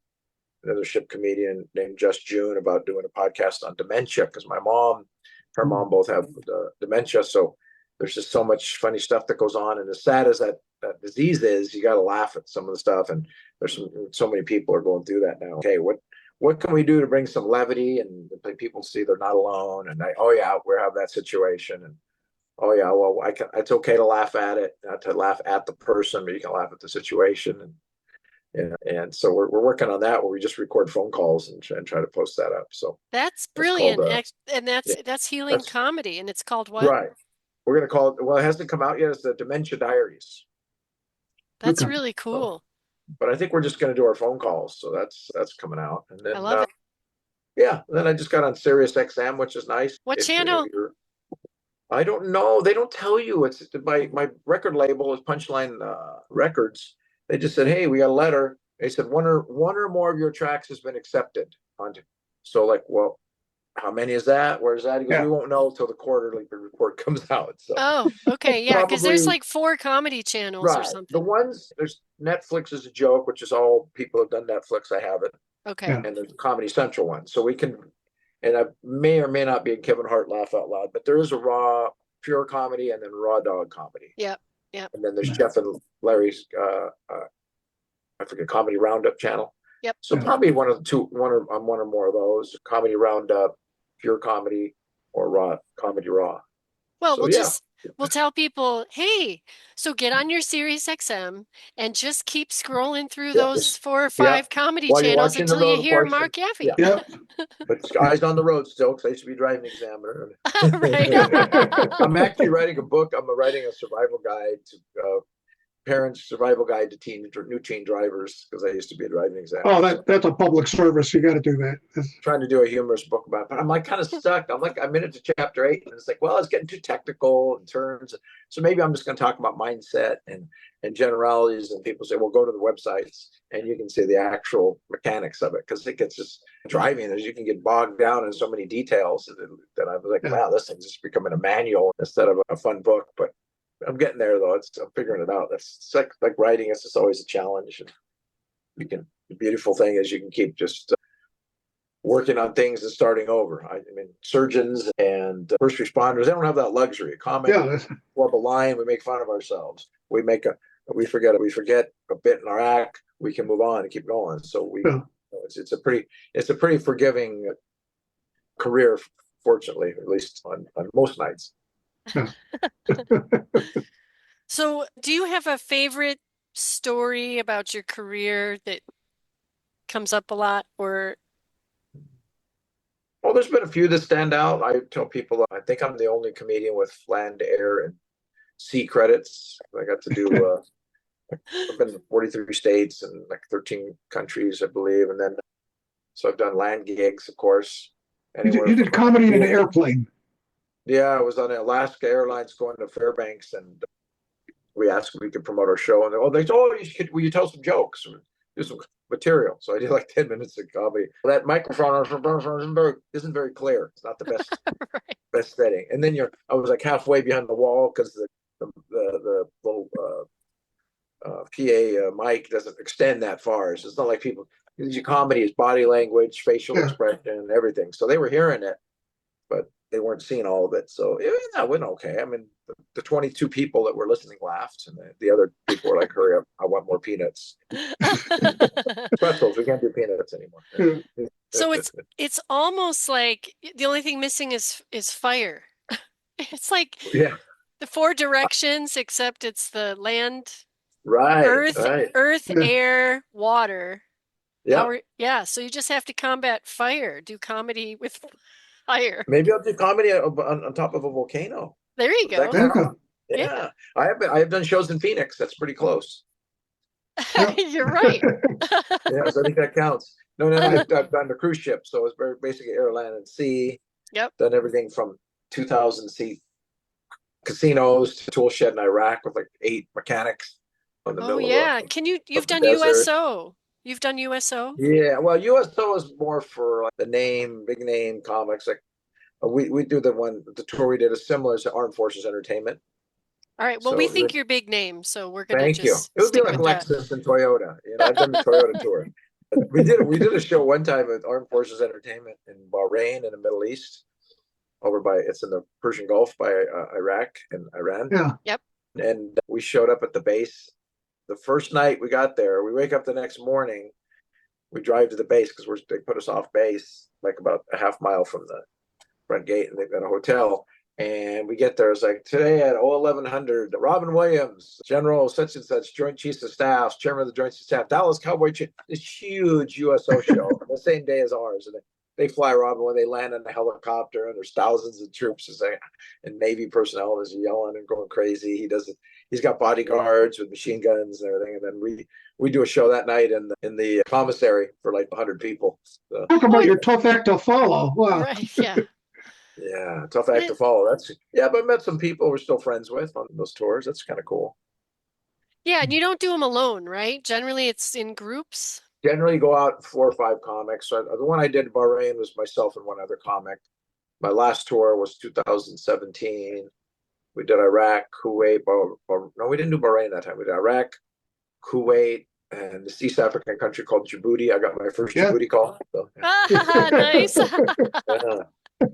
another ship comedian named Just June, about doing a podcast on dementia, because her mom both have dementia. So there's just so much funny stuff that goes on. And as sad as that disease is, you got to laugh at some of the stuff. And there's so many people are going through that now. Okay, what can we do to bring some levity and people see they're not alone? And oh yeah, we have that situation. And oh yeah, well, it's okay to laugh at it, not to laugh at the person, but you can laugh at the situation. And so we're working on that, where we just record phone calls and try to post that up. So That's it's called, brilliant. And yeah, that's healing comedy, and it's called what? right. We're going to call it, well, it hasn't come out yet. It's the Dementia Diaries. That's Okay. really cool. But I think we're just going to do our phone calls. So that's coming out. And I then, love it. yeah, then I just got on Sirius XM, which is nice. What channel? I don't know. They don't tell you. It's my record label is Punchline Records. They just said, hey, we got a letter. They said one or more of your tracks has been accepted. So like, well, how many is that? Where's that? He goes, we won't know until the quarterly report comes out. So Oh, okay, yeah, because there's like 4 comedy channels or something. The ones, there's Netflix is a joke, which is all people have done Netflix. I have it. Okay. And there's the Comedy Central one. So we can, and I may or may not be in Kevin Hart Laugh Out Loud, but there is a raw, pure comedy and then raw dog comedy. Yep. And then there's Jeff and Larry's, I forget, Comedy Roundup channel. Yep. So probably one or more of those, Comedy Roundup, pure comedy, or raw comedy raw. Well, so we'll tell people, hey, so get on your Sirius XM and just keep scrolling through those 4 or 5 comedy channels until you hear Marc Yaffee. Yeah. But eyes on the road still, because I used to be a driving examiner. Right. I'm actually writing a book. I'm writing a survival guide to parents' survival guide to new teen drivers, because I used to be a driving examiner. Oh, that's a public service. You got to do that. Trying to do a humorous book about it, but I'm like kind of stuck. I'm into chapter 8, and it's like, well, it's getting too technical in terms. So maybe I'm just going to talk about mindset and generalities. And people say, well, go to the websites and you can see the actual mechanics of it, because it gets just driving as you can get bogged down in so many details that I was like, wow, this thing's just becoming a manual instead of a fun book. But I'm getting there, though. I'm figuring it out. It's like writing. It's just always a challenge. And the beautiful thing is you can keep just working on things and starting over. I mean, surgeons and first responders, they don't have that luxury. Comedy, flub a line, we make fun of ourselves. We forget a bit in our act. We can move on and keep going. So it's a pretty forgiving career, fortunately, at least on most nights. So do you have a favorite story about your career that comes up a lot, or? Well, there's been a few that stand out. I tell people I think I'm the only comedian with land, air, and sea credits. I got to do I've been to 43 states and like 13 countries, I believe. And then so I've done land gigs, of course. You did comedy in an airplane. Yeah, I was on Alaska Airlines going to Fairbanks, and we asked if we could promote our show. And they said, will you tell some jokes or do some material? So I did like 10 minutes of comedy. That microphone isn't very clear. It's not the best best setting. And then I was like halfway behind the wall because the little PA mic doesn't extend that far. So it's not like people. Your comedy is body language, facial expression, everything. So they were hearing it, but they weren't seeing all of it. So yeah, it went okay. I mean, the 22 people that were listening laughed, and the other people were like, hurry up, I want more peanuts. Pretzels, we can't do peanuts anymore. So it's almost like the only thing missing is fire. It's like the 4 directions, except it's the land, earth, air, water. Yeah. So you just have to combat fire, do comedy with fire. Maybe I'll do comedy on top of a volcano. There you go. Yeah. I have done shows in Phoenix. That's pretty close. You're right. Yeah, so I think that counts. No. I've done the cruise ship, so it's very basically air, land, and sea. Yep. Done everything from 2,000-seat casinos to tool shed in Iraq with like 8 mechanics in the Oh middle yeah. of You've the done desert. USO. You've done USO? Yeah, well, USO is more for like the big name comics. Like we do the tour we did is similar to Armed Forces Entertainment. All right. Well, we So think you're big name, so we're gonna thank you. just It would be stick like with that. Lexus and Toyota. I've done the Toyota tour. We did a show one time with Armed Forces Entertainment in Bahrain in the Middle East, it's in the Persian Gulf by Iraq and Iran. Yeah. Yep. And we showed up at the base. The first night we got there, we wake up the next morning. We drive to the base because they put us off base like about a half mile from the front gate, and they've got a hotel. And we get there. It's like today at 1100, Robin Williams, General such and such, Joint Chiefs of Staff, Chairman of the Joint Chiefs of Staff, Dallas Cowboy Chief, this huge USO show the same day as ours. And they fly Robin when they land in a helicopter, and there's thousands of troops and Navy personnel is yelling and going crazy. He's got bodyguards with machine guns and everything. And then we do a show that night in the commissary for like 100 people. So, Talk Oh, about your tough act to follow. Wow. right. Yeah. yeah, tough act to follow. But I met some people we're still friends with on those tours. That's kind of cool. Yeah, and you don't do them alone, right? Generally, it's in groups. Generally go out 4 or 5 comics. So the one I did in Bahrain was myself and one other comic. My last tour was 2017. We did Iraq, Kuwait. No, we didn't do Bahrain that time. We did Iraq, Kuwait, and this East African country called Djibouti. I got my first Yeah. Djibouti call. So, Ah, nice. yeah.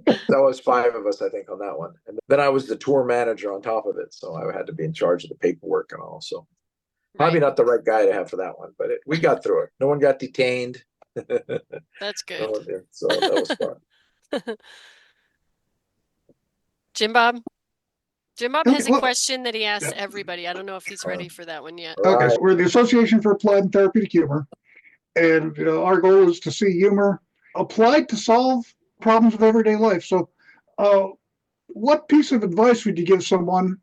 That was 5 of us, I think, on that one. And then I was the tour manager on top of it. So I had to be in charge of the paperwork and all. So probably Right. not the right guy to have for that one, but we got through it. No one got detained. That's No good. one did. So that was fun. Jim Bob? Jim Bob Okay, has a well, question that he asks yeah. everybody. I don't know if he's ready for that one yet. All Okay, so right. we're the Association for Applied and Therapeutic Humor, and our goal is to see humor applied to solve problems of everyday life. So, uh, what piece of advice would you give someone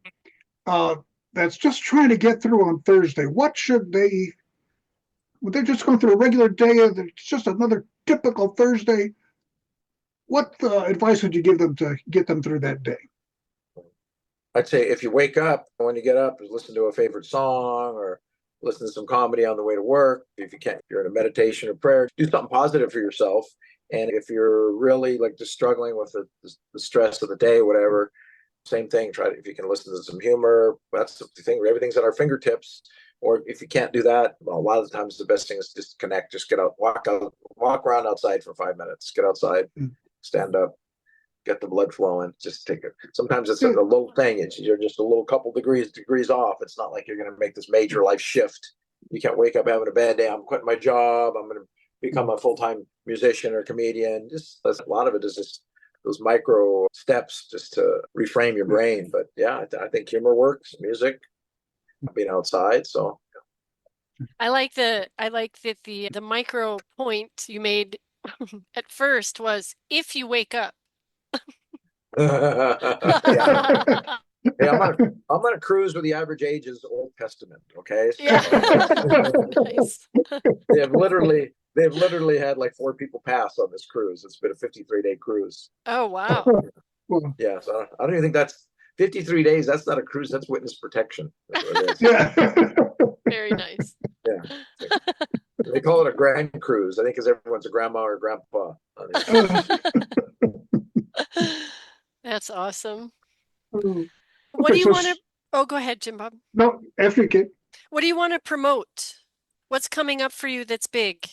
uh, that's just trying to get through on Thursday? What should they? When they're just going through a regular day, it's just another typical Thursday. What advice would you give them to get them through that day? I'd say if you wake up, when you get up, listen to a favorite song or listen to some comedy on the way to work. If you can't, if you're in a meditation or prayer, do something positive for yourself. And if you're really like just struggling with the stress of the day, whatever, same thing. If you can listen to some humor. That's the thing. Everything's at our fingertips. Or if you can't do that, well, a lot of the times the best thing is just connect. Just get out, walk around outside for 5 minutes. Get outside, stand up, get the blood flowing. Just take it. Sometimes it's a little thing. You're just a little couple degrees off. It's not like you're going to make this major life shift. You can't wake up having a bad day. I'm quitting my job. I'm going to become a full-time musician or comedian. Just a lot of it is just those micro steps just to reframe your brain. But yeah, I think humor works, music, being outside. So I like that the micro point you made at first was if you wake up. yeah. Hey, I'm on a cruise where the average age is Old Testament. Okay, so Yeah. Nice. they've literally had like 4 people pass on this cruise. It's been a 53-day cruise. Oh, wow. Yeah, so I don't even think that's 53 days. That's not a cruise. That's witness protection. That's what it is. Yeah. Very nice. Yeah, they call it a grand cruise. I think because everyone's a grandma or grandpa. That's awesome. What do Okay, you so want to? Oh, go ahead, Jim Bob. no, after you get What do you want to promote? What's coming up for you that's big?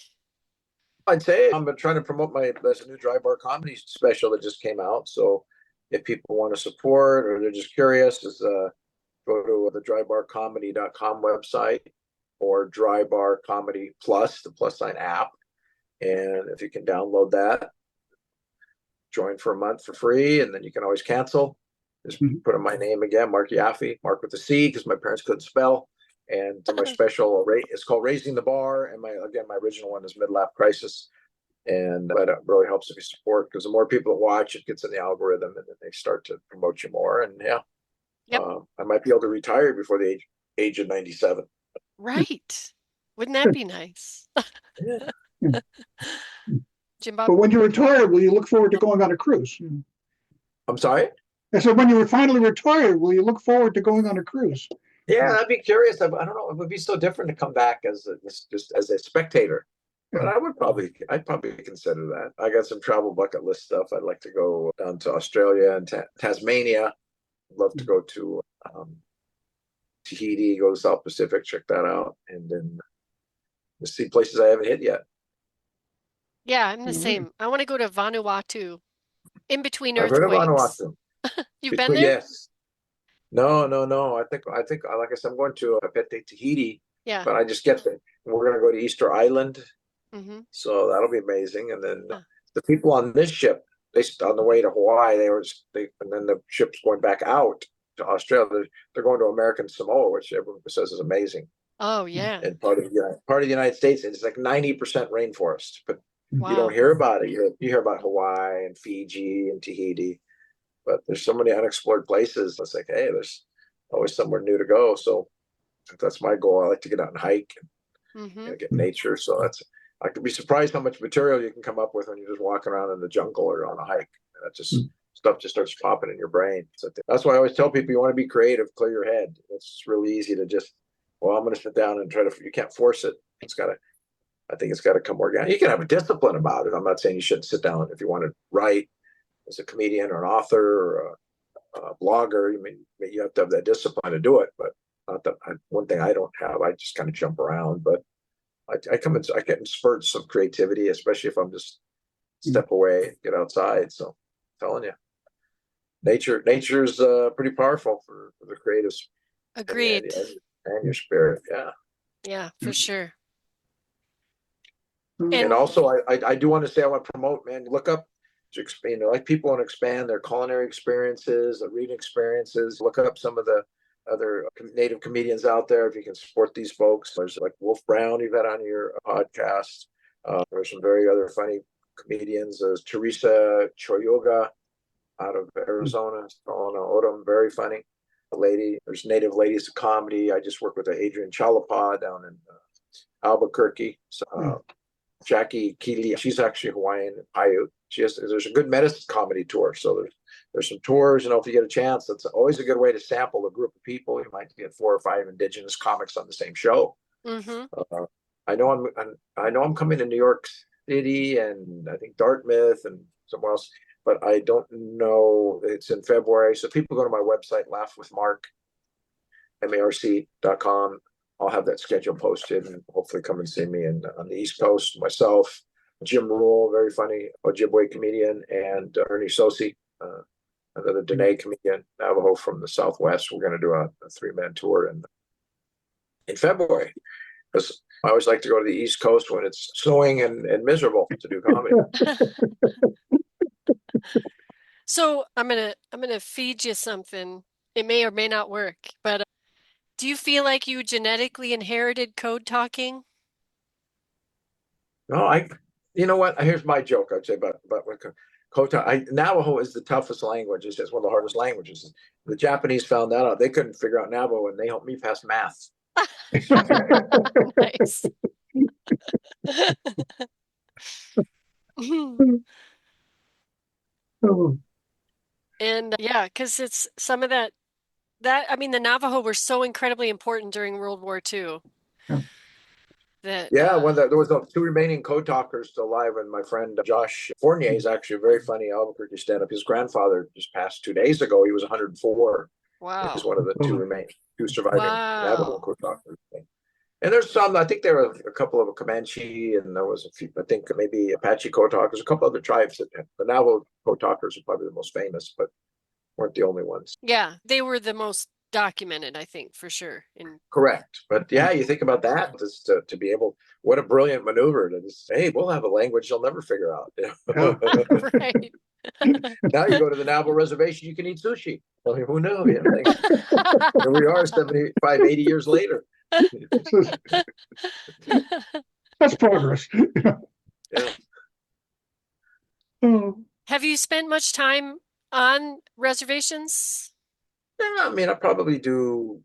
I'd say I'm trying to promote there's a new dry bar comedy special that just came out. So if people want to support or they're just curious, go to the drybarcomedy.com website or Dry Bar Comedy Plus, the plus sign app. And if you can download that, join for a month for free, and then you can always cancel. Just put in my name again, Marc Yaffee, Mark with a C, because my parents couldn't spell. And my special rate is called Raising the Bar, and my original one is Midlife Crisis. And that really helps if you support, because the more people that watch, it gets in the algorithm, and then they start to promote you more. And yeah, Yep. I might be able to retire before the age of 97. Right. Wouldn't that be nice? Yeah. Jim Bob? But when you retire, will you look forward to going on a cruise? I'm sorry. I said, when you were finally retired, will you look forward to going on a cruise? Yeah, I'd be curious. I don't know. It would be so different to come back as just as a spectator. But Yeah. I'd probably consider that. I got some travel bucket list stuff. I'd like to go down to Australia and Tasmania. I'd love to go to Tahiti, go to South Pacific, check that out, and then just see places I haven't hit yet. Yeah, I'm the All right. same. I want to go to Vanuatu in between I've heard of earthquakes. Vanuatu. You've been Between there? yes, no, no, no. I think, like I said, I'm going to I bet Tahiti, Yeah. but I just get there. We're going to go to Easter Island, Mm-hmm. so that'll be amazing. And then Huh. the people on this ship, on the way to Hawaii, and then the ship's going back out to Australia. They're going to American Samoa, which everyone says is amazing, Oh, yeah. and part of the United States. It's like 90% rainforest, but you don't Wow. hear about it. You hear about Hawaii and Fiji and Tahiti, but there's so many unexplored places. It's like, hey, there's always somewhere new to go. So that's my goal. I like to get out and hike Mm-hmm. and get nature. So I could be surprised how much material you can come up with when you're just walking around in the jungle or on a hike. And that just stuff just starts popping in your brain. So that's why I always tell people you want to be creative, clear your head. It's really easy to just, well, I'm going to sit down and you can't force it. I think it's got to come organic. You can have a discipline about it. I'm not saying you shouldn't sit down if you want to write as a comedian or an author or a blogger. You have to have that discipline to do it, but not that one thing I don't have. I just kind of jump around, but I get in spurts of creativity, especially if I'm just step away, get outside. So I'm telling you, nature's pretty powerful for the creatives Agreed. and your spirit. Yeah. Yeah, for sure. And And also, I do want to say I want to promote, man. Look up to expand. Like people want to expand their culinary experiences, their reading experiences. Look up some of the other native comedians out there if you can support these folks. There's like Wolf Brown you've had on your podcast. There's some very other funny comedians. There's Teresa Choyoga out of Arizona, Odom, very funny lady. There's Native Ladies of Comedy. I just work with Adrian Chalapa down in Albuquerque. So, Jackie Keeley, she's actually Hawaiian Paiute. There's a good medicine comedy tour. So there's some tours, if you get a chance, that's always a good way to sample a group of people. You might get 4 or 5 indigenous comics on the same show. mm-hmm. I know I'm coming to New York City and I think Dartmouth and somewhere else, but I don't know. It's in February. So people go to my website, laughwithmarc.com. I'll have that schedule posted and hopefully come and see me. And on the East Coast, myself, Jim Rule, very funny Ojibwe comedian, and Ernie Sosi, another Dene comedian, Navajo from the Southwest. We're going to do a 3-man tour in February. Because I always like to go to the East Coast when it's snowing and miserable to do comedy. So I'm gonna feed you something. It may or may not work, but do you feel like you genetically inherited code talking? No, you know what? Here's my joke. I'd say about Kota. Navajo is the toughest language. It's just one of the hardest languages. The Japanese found that out. They couldn't figure out Navajo, and they helped me pass math. Nice. And yeah, because it's some of that I mean the Navajo were so incredibly important during World War II that Yeah, when there was 2 remaining code talkers still alive, and my friend Josh Fournier is actually a very funny Albuquerque stand-up. His grandfather just passed 2 days ago. He was 104. He's wow. one of the two surviving Navajo Wow. code talkers. And there's some, I think there were a couple of Comanche, and there was a few, I think maybe Apache code talkers, a couple other tribes. The Navajo code talkers are probably the most famous, but weren't the only ones. Yeah, they were the most documented, I think, for sure. In Correct. But yeah, you think about that, just to be able, what a brilliant maneuver to just, hey, we'll have a language you'll never figure out. right. Now you go to the Navajo reservation, you can eat sushi. Well, who knew? Here we are 75, 80 years later. That's progress. Yeah. Have you spent much time on reservations? Yeah, I mean, I probably do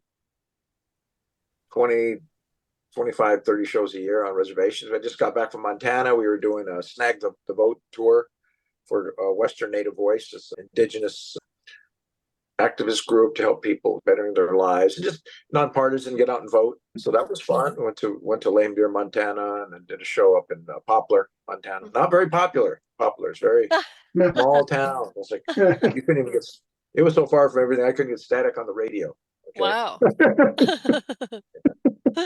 20, 25, 30 shows a year on reservations. I just got back from Montana. We were doing a Snag the Boat tour for Western Native Voice, it's an indigenous activist group to help people bettering their lives and just nonpartisan, get out and vote. So that was fun. Went to Lame Deer, Montana, and then did a show up in Poplar, Montana. Not very popular. Poplar is very small town. It's like you couldn't even get. It was so far from everything. I couldn't get static on the radio. Okay, Wow.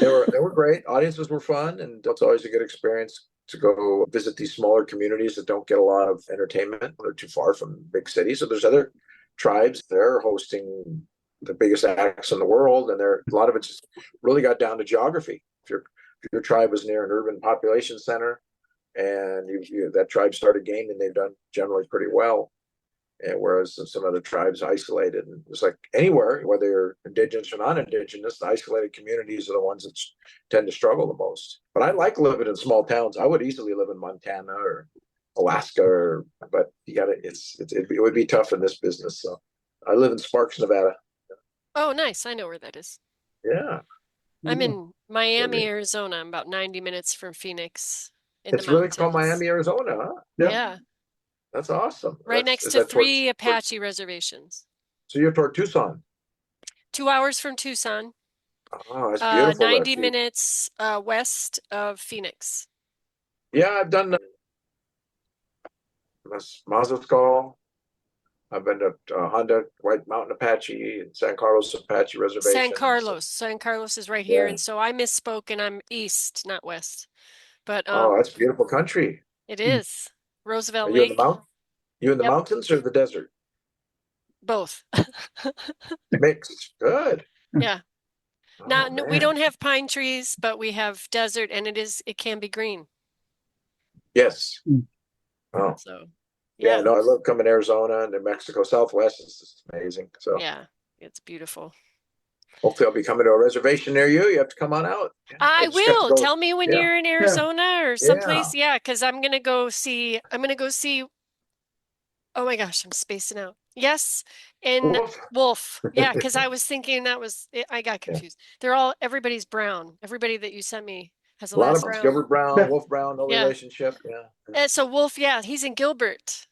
they were great. Audiences were fun, and it's always a good experience to go visit these smaller communities that don't get a lot of entertainment. They're too far from big cities. So there's other tribes. They're hosting the biggest acts in the world, and a lot of it just really got down to geography. If your tribe was near an urban population center, and that tribe started gaming, they've done generally pretty well. And whereas some other tribes isolated, and it's like anywhere, whether you're indigenous or non-indigenous, the isolated communities are the ones that tend to struggle the most. But I like living in small towns. I would easily live in Montana or Alaska, but it would be tough in this business. So I live in Sparks, Nevada. Oh, nice. I know where that is. Yeah, I'm in Miami, really. Arizona. I'm about 90 minutes from Phoenix in the It's really called mountains. Miami, Arizona, huh? Yeah. Yeah, That's awesome. right next Is to that three Apache reservations. so you're toward Tucson? 2 hours from Tucson, Oh, that's beautiful there. 90 minutes west of Phoenix. Yeah, I've done Mazatcal. I've been to Honda, White Mountain Apache, and San Carlos Apache San Reservation. Carlos. San Carlos is right here, Yeah. and so I misspoke, and I'm east, not west. But Oh, that's beautiful country. it is Roosevelt Are you in the Lake. mount? You in the Yep, mountains or the desert? both. Mixed. Good. Yeah. Oh Not we man. don't have pine trees, but we have desert, and it can be green. Yes. Oh. So, Yeah, yeah. no, I love coming to Arizona, New Mexico, Southwest. It's just amazing. So Yeah, it's beautiful. hopefully I'll be coming to a reservation near you. You have to come on out. Yeah, I I just got to will. go. Tell me when Yeah. you're in Yeah. Arizona or Yeah. someplace. Yeah, because I'm gonna go see. Oh my gosh, I'm spacing out. Yes, in Wolf. Wolf. Yeah, because I was thinking I got Yeah. confused. Everybody's brown. Everybody that you sent me has the A lot of last Browns. brown. Gilbert Brown, Yeah. Wolf Brown, no Yeah. relationship. Yeah. So Wolf, yeah, he's in Gilbert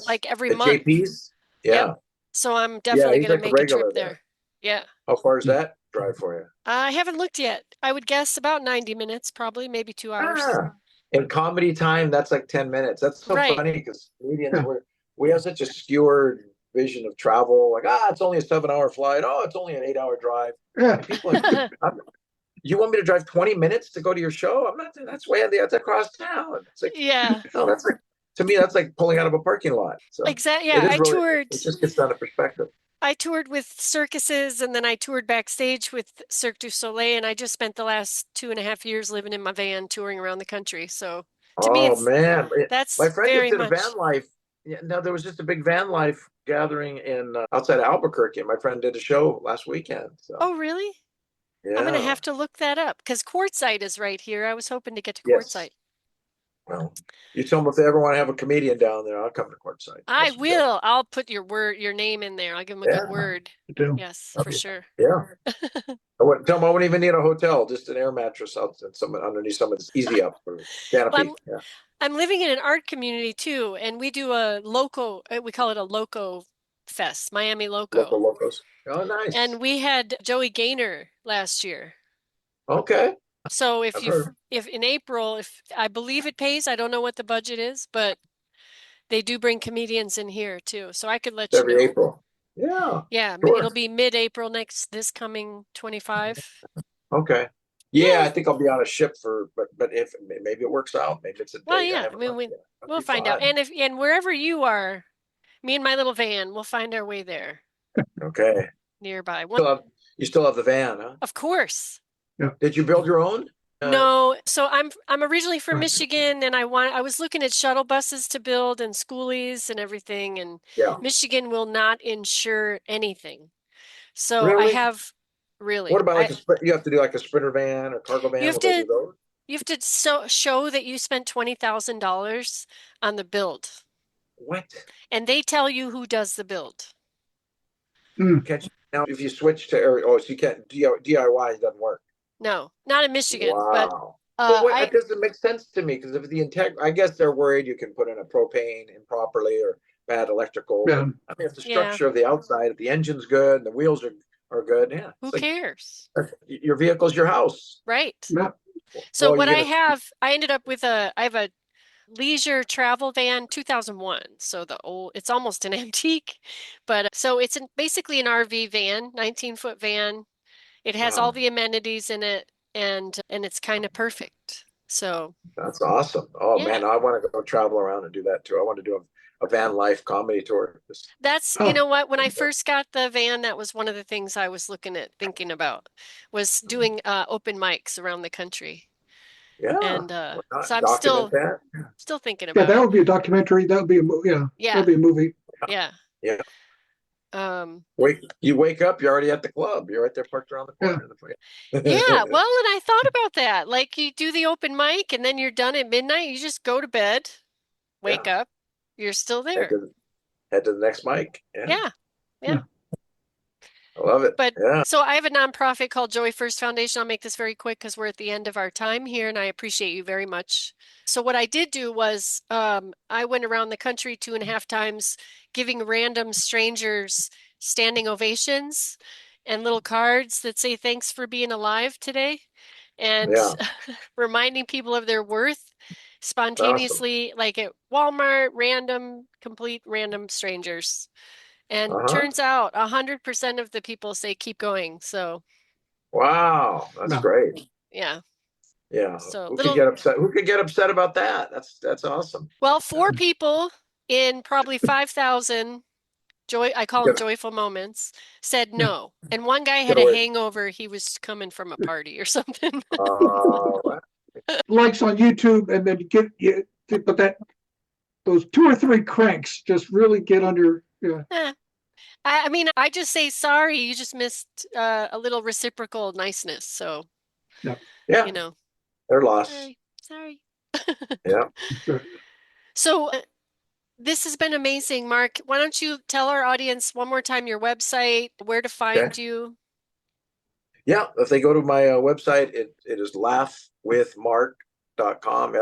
like every At month. JP's? Yep. Yeah. So I'm Yeah, definitely he's gonna like a make a trip regular there. there. Yeah. How far is that drive for you? I haven't looked yet. I would guess about 90 minutes, probably, maybe 2 hours. Ah, in comedy time, that's like 10 minutes. That's so Right. funny because comedians Yeah. we have such a skewered vision of travel. Like, it's only a 7 hour flight. Oh, it's only an 8 hour drive. Yeah. And people are like, you want me to drive 20 minutes to go to your show? I'm not, that's way on that's across town. It's like, Yeah. no, that's like, to me, that's like pulling out of a parking lot. So Exactly. it Yeah, is really, it just gets down to perspective. I toured with circuses, and then I toured backstage with Cirque du Soleil, and I just spent the last 2.5 years living in my van touring around the country. So to me, Oh man, my that's friend just very did a van much. life. Yeah, no, there was just a big van life gathering in outside of Albuquerque. My friend did a show last weekend. So Oh, really? I'm gonna yeah, have to look that up because Quartzsite is right here. I was hoping to get to yes. Quartzsite. Well, you tell them if they ever want to have a comedian down there, I'll come to Courtside. I That's for sure. will. I'll put your name in there. I'll give them a good Yeah, word. You do. Yes, for sure. yeah. I wouldn't tell them I wouldn't even need a hotel, just an air mattress out and someone underneath someone's easy up or Well, canopy. Yeah, I'm living in an art community too, and we do we call it a Loco Fest, Miami local Loco. locals. Oh, nice. And we had Joey Gaynor last year. Okay, So I've heard if in April, if I believe it pays, I don't know what the budget is, but they do bring comedians in here too. So I could let you every know. April. Yeah, Yeah, it'll sure. be mid-April this coming 25. Okay. Yeah, Yeah. I think I'll be on a ship but if maybe it works out, maybe it's a Well, date I yeah. I haven't mean, looked yet. That'd we'll be find out. fun. And wherever you are, me and my little van, we'll find our way there Okay. nearby. You still have the van, huh? Of course. Yeah. Did you build your own? No, so I'm originally from Michigan, and I was looking at shuttle buses to build and schoolies and everything, and Yeah. Michigan will not insure anything. So I Really? have really What about I you have to do like a sprinter van or cargo you van? have Will they do to those? show that you spent $20,000 on the build, What? and they tell you who does the build. Mm. Can't you, now if you switch to so you can't DIY doesn't work. No, not in Michigan, but Wow. But what, I that doesn't make sense to me because of the I guess they're worried you can put in a propane improperly or bad electrical. Yeah. But I mean, if the yeah, structure of the outside, if the engine's good and the wheels are good, yeah, who it's like cares? your vehicle's your house. Right. Yeah. So Well, what you're I gonna, have, I ended up with I have a leisure travel van 2001. So it's almost an antique, but so it's basically an RV van, 19-foot van. It has all wow, the amenities in it and it's kind of perfect. So, that's awesome. Oh yeah. man, I want to go travel around and do that too. I want to do a van life comedy tour. You know Oh, what? When I first got the van, that was one of the things I was thinking about was doing open mics around the country. Yeah, And why so not I'm document still that? still thinking yeah, about that it. would be a documentary. That would be yeah, that'd Yeah. be a movie. Yeah. Yeah. Um, You wake up, you're already at the club. You're right there parked around the Yeah. corner. yeah, well, and I thought about that. Like you do the open mic and then you're done at midnight, you just go to bed, wake Yeah. up, you're still Head there. to head to the next mic. Yeah. Yeah. Yeah. Yeah. I love it. But Yeah. so I have a nonprofit called Joy First Foundation. I'll make this very quick because we're at the end of our time here and I appreciate you very much. So what I did do was I went around the country 2.5 times giving random strangers standing ovations and little cards that say thanks for being alive today and Yeah. reminding people of their worth Awesome. spontaneously, like at Walmart, complete random strangers. And Uh-huh. turns out 100% of the people say keep going. So Wow. That's No. great. yeah. Yeah. So Who could little, get upset? Who could get upset about that? That's awesome. well, Yeah. four people in probably 5,000 I call them Get joyful moments, said Yeah. no. And one guy get had a away. hangover. He was coming from a party or something. Uh, Likes on YouTube, and then but those two or three cranks just really get under. Yeah. Eh. I mean, I just say sorry. You just missed a little reciprocal niceness. So, Yeah. yeah. you know, They're lost. sorry, sorry. Yeah. Sure. So this has been amazing, Mark. Why don't you tell our audience one more time your website, where to Okay. find you? Yeah. If they go to my website, it is laughwithmarc.com,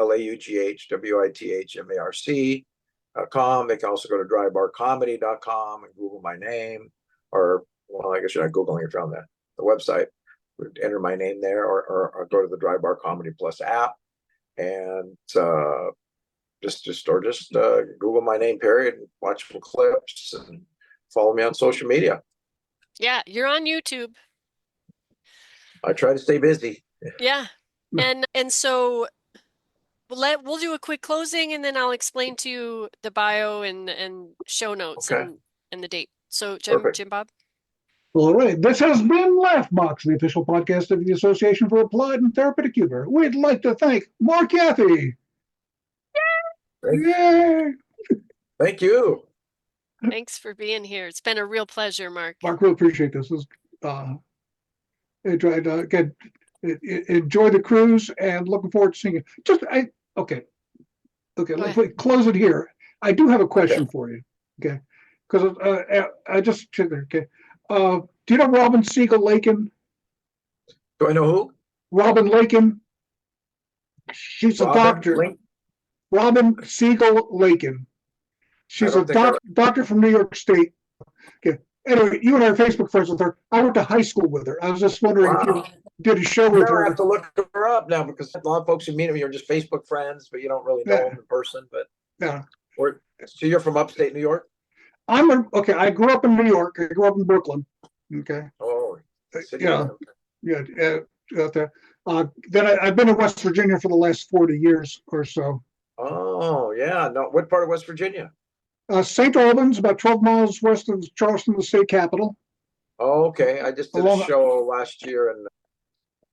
LAUGHWITHMARC.com. They can also go to drybarcomedy.com and Google my name, or, well, I guess you're not Googling it on the website. Enter my name there, or go to the Dry Bar Comedy Plus app and just Google my name, period, and watch some clips and follow me on social media. Yeah, you're on YouTube. I try to stay busy. Yeah. No. And so we'll do a quick closing and then I'll explain to you the bio and show notes Okay, and the date. So perfect. Jim Bob. All right. This has been Laughbox, the official podcast of the Association for Applied and Therapeutic Humor. We'd like to thank Marc Yaffee. Thank, Yay! thank you. Thanks for being here. It's been a real pleasure, Mark. Mark, really appreciate this. I tried to again enjoy the cruise and looking forward to seeing it. Okay. Go Let's ahead. close it here. I do have a Okay. question for you. Okay, because I just checked there. Okay, do you know Robin Siegel Lakin? Do I know who? Robin Lakin. She's a Robin doctor. Link? Robin Siegel Lakin. I She's a don't think I. doctor from New York State. Okay. Anyway, you and I are Facebook friends with her. I went to high school with her. I was just wondering if you Wow. did a show with Now I have her. to look her up now because a lot of folks who meet me are just Facebook friends, but you don't really know Yeah, them in person. But yeah. so you're from upstate New York? Okay. I grew up in New York. I grew up in Brooklyn. Okay. Oh, city boy. Yeah. Yeah. Out there. Then I've been in West Virginia for the last 40 years or so. Oh, yeah. No, what part of West Virginia? St. Albans, about 12 miles west of Charleston, the state capital. Oh, okay. I just did a Along, show last year in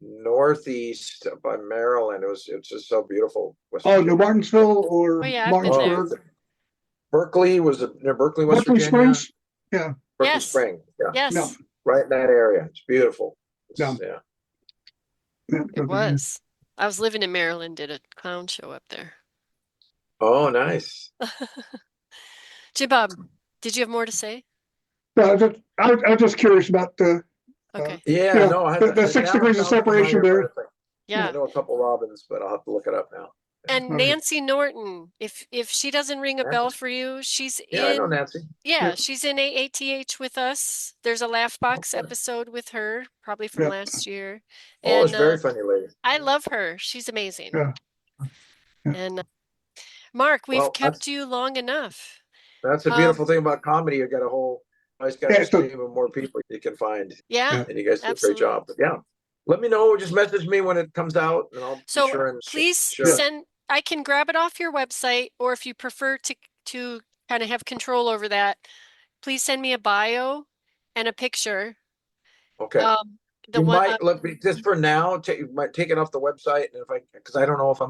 northeast by Maryland. It's just so beautiful, West New Virginia. Martinsville Oh or yeah, I've been Oh, there. Martinsburg, Berkeley was it near Berkeley, West Berkeley Virginia? Springs. Yeah. Berkeley Yes. Springs. Yeah, No. Yes, right in that area. It's beautiful. No. Yeah. it was. I was living in Maryland, did a clown show up there. Oh, nice. Jim Bob, did you have more to say? I was just curious about Okay. Yeah, no, the 6 degrees of now I'm separation familiar, there. but I Yeah. know a couple Robins, but I'll have to look it up now. And Okay. Nancy Norton, if she doesn't ring a bell Nancy. for you, she's Yeah, I know in, Nancy. yeah, Yep. she's in AATH with us. There's a Laugh Box Okay. episode with her, probably from Yep. last year. Oh, it's And very funny lady. I love her. She's amazing. Yeah. Yeah. And Mark, we've Well, kept you long enough. that's a Um, beautiful thing about comedy. You got always got a Yeah. So stream of more people you can find, yeah, yeah. and you guys do a great absolutely. job. But yeah, let me know. Just message me when it comes out, and I'll be So sure and please share Yeah. it. send, I can grab it off your website, or if you prefer to kind of have control over that, please send me a bio and a picture. Okay. The You one, might let me just for now. You might take it off the website, and because I don't know if I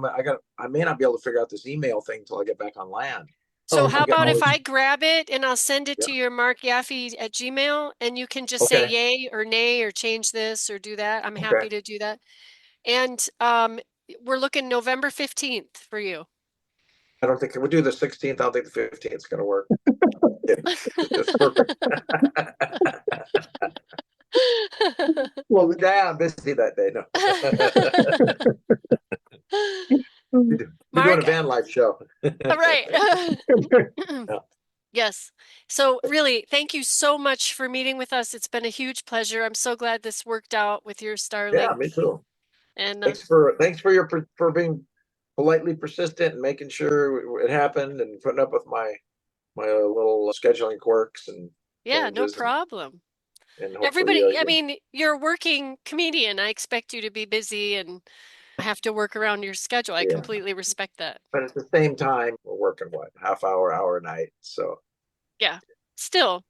may not be able to figure out this email thing until I get back on land. so Oh, how I'm getting about all if this. I grab it and I'll send it Yeah. to your Mark Yaffee at Gmail and you can just say Okay. yay or nay or change this or do that. I'm Okay. happy to do that. And we're looking November 15th for you. I don't think we'll do the 16th. I don't think the 15th is going to work. Yeah, it's perfect. well, Yeah, I'm busy that day. No. We're doing a Mark, van life show. all right. Yeah. Yes. So really, thank you so much for meeting with us. It's been a huge pleasure. I'm so glad this worked out with your Yeah, Starlink. me too. And Thanks for being politely persistent and making sure it happened and putting up with my little scheduling quirks and yeah, no changes problem. and hopefully Everybody, I mean, you're a working comedian. I expect you to be busy and have to work around your schedule. I yeah. completely respect that. But at the same time, we're working half hour a night. So Yeah. Still,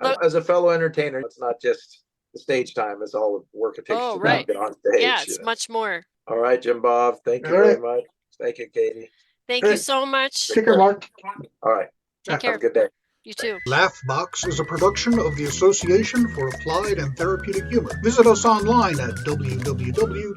look, as a fellow entertainer, it's not just the stage time; it's all the work it takes oh, to right. get on Yeah, stage. it's much more. All right, Jim Bob. Thank all you very right. much. Thank you, Katie. Thank you Okay. so much. Take care, Mark. All right. Take Have a care. good day. You too. Laughbox is a production of the Association for Applied and Therapeutic Humor. Visit us online at www.aath.org.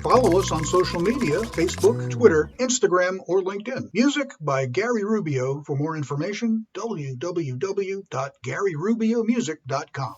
Follow us on social media, Facebook, Twitter, Instagram, or LinkedIn. Music by Gary Rubio. For more information, www.garyrubiomusic.com.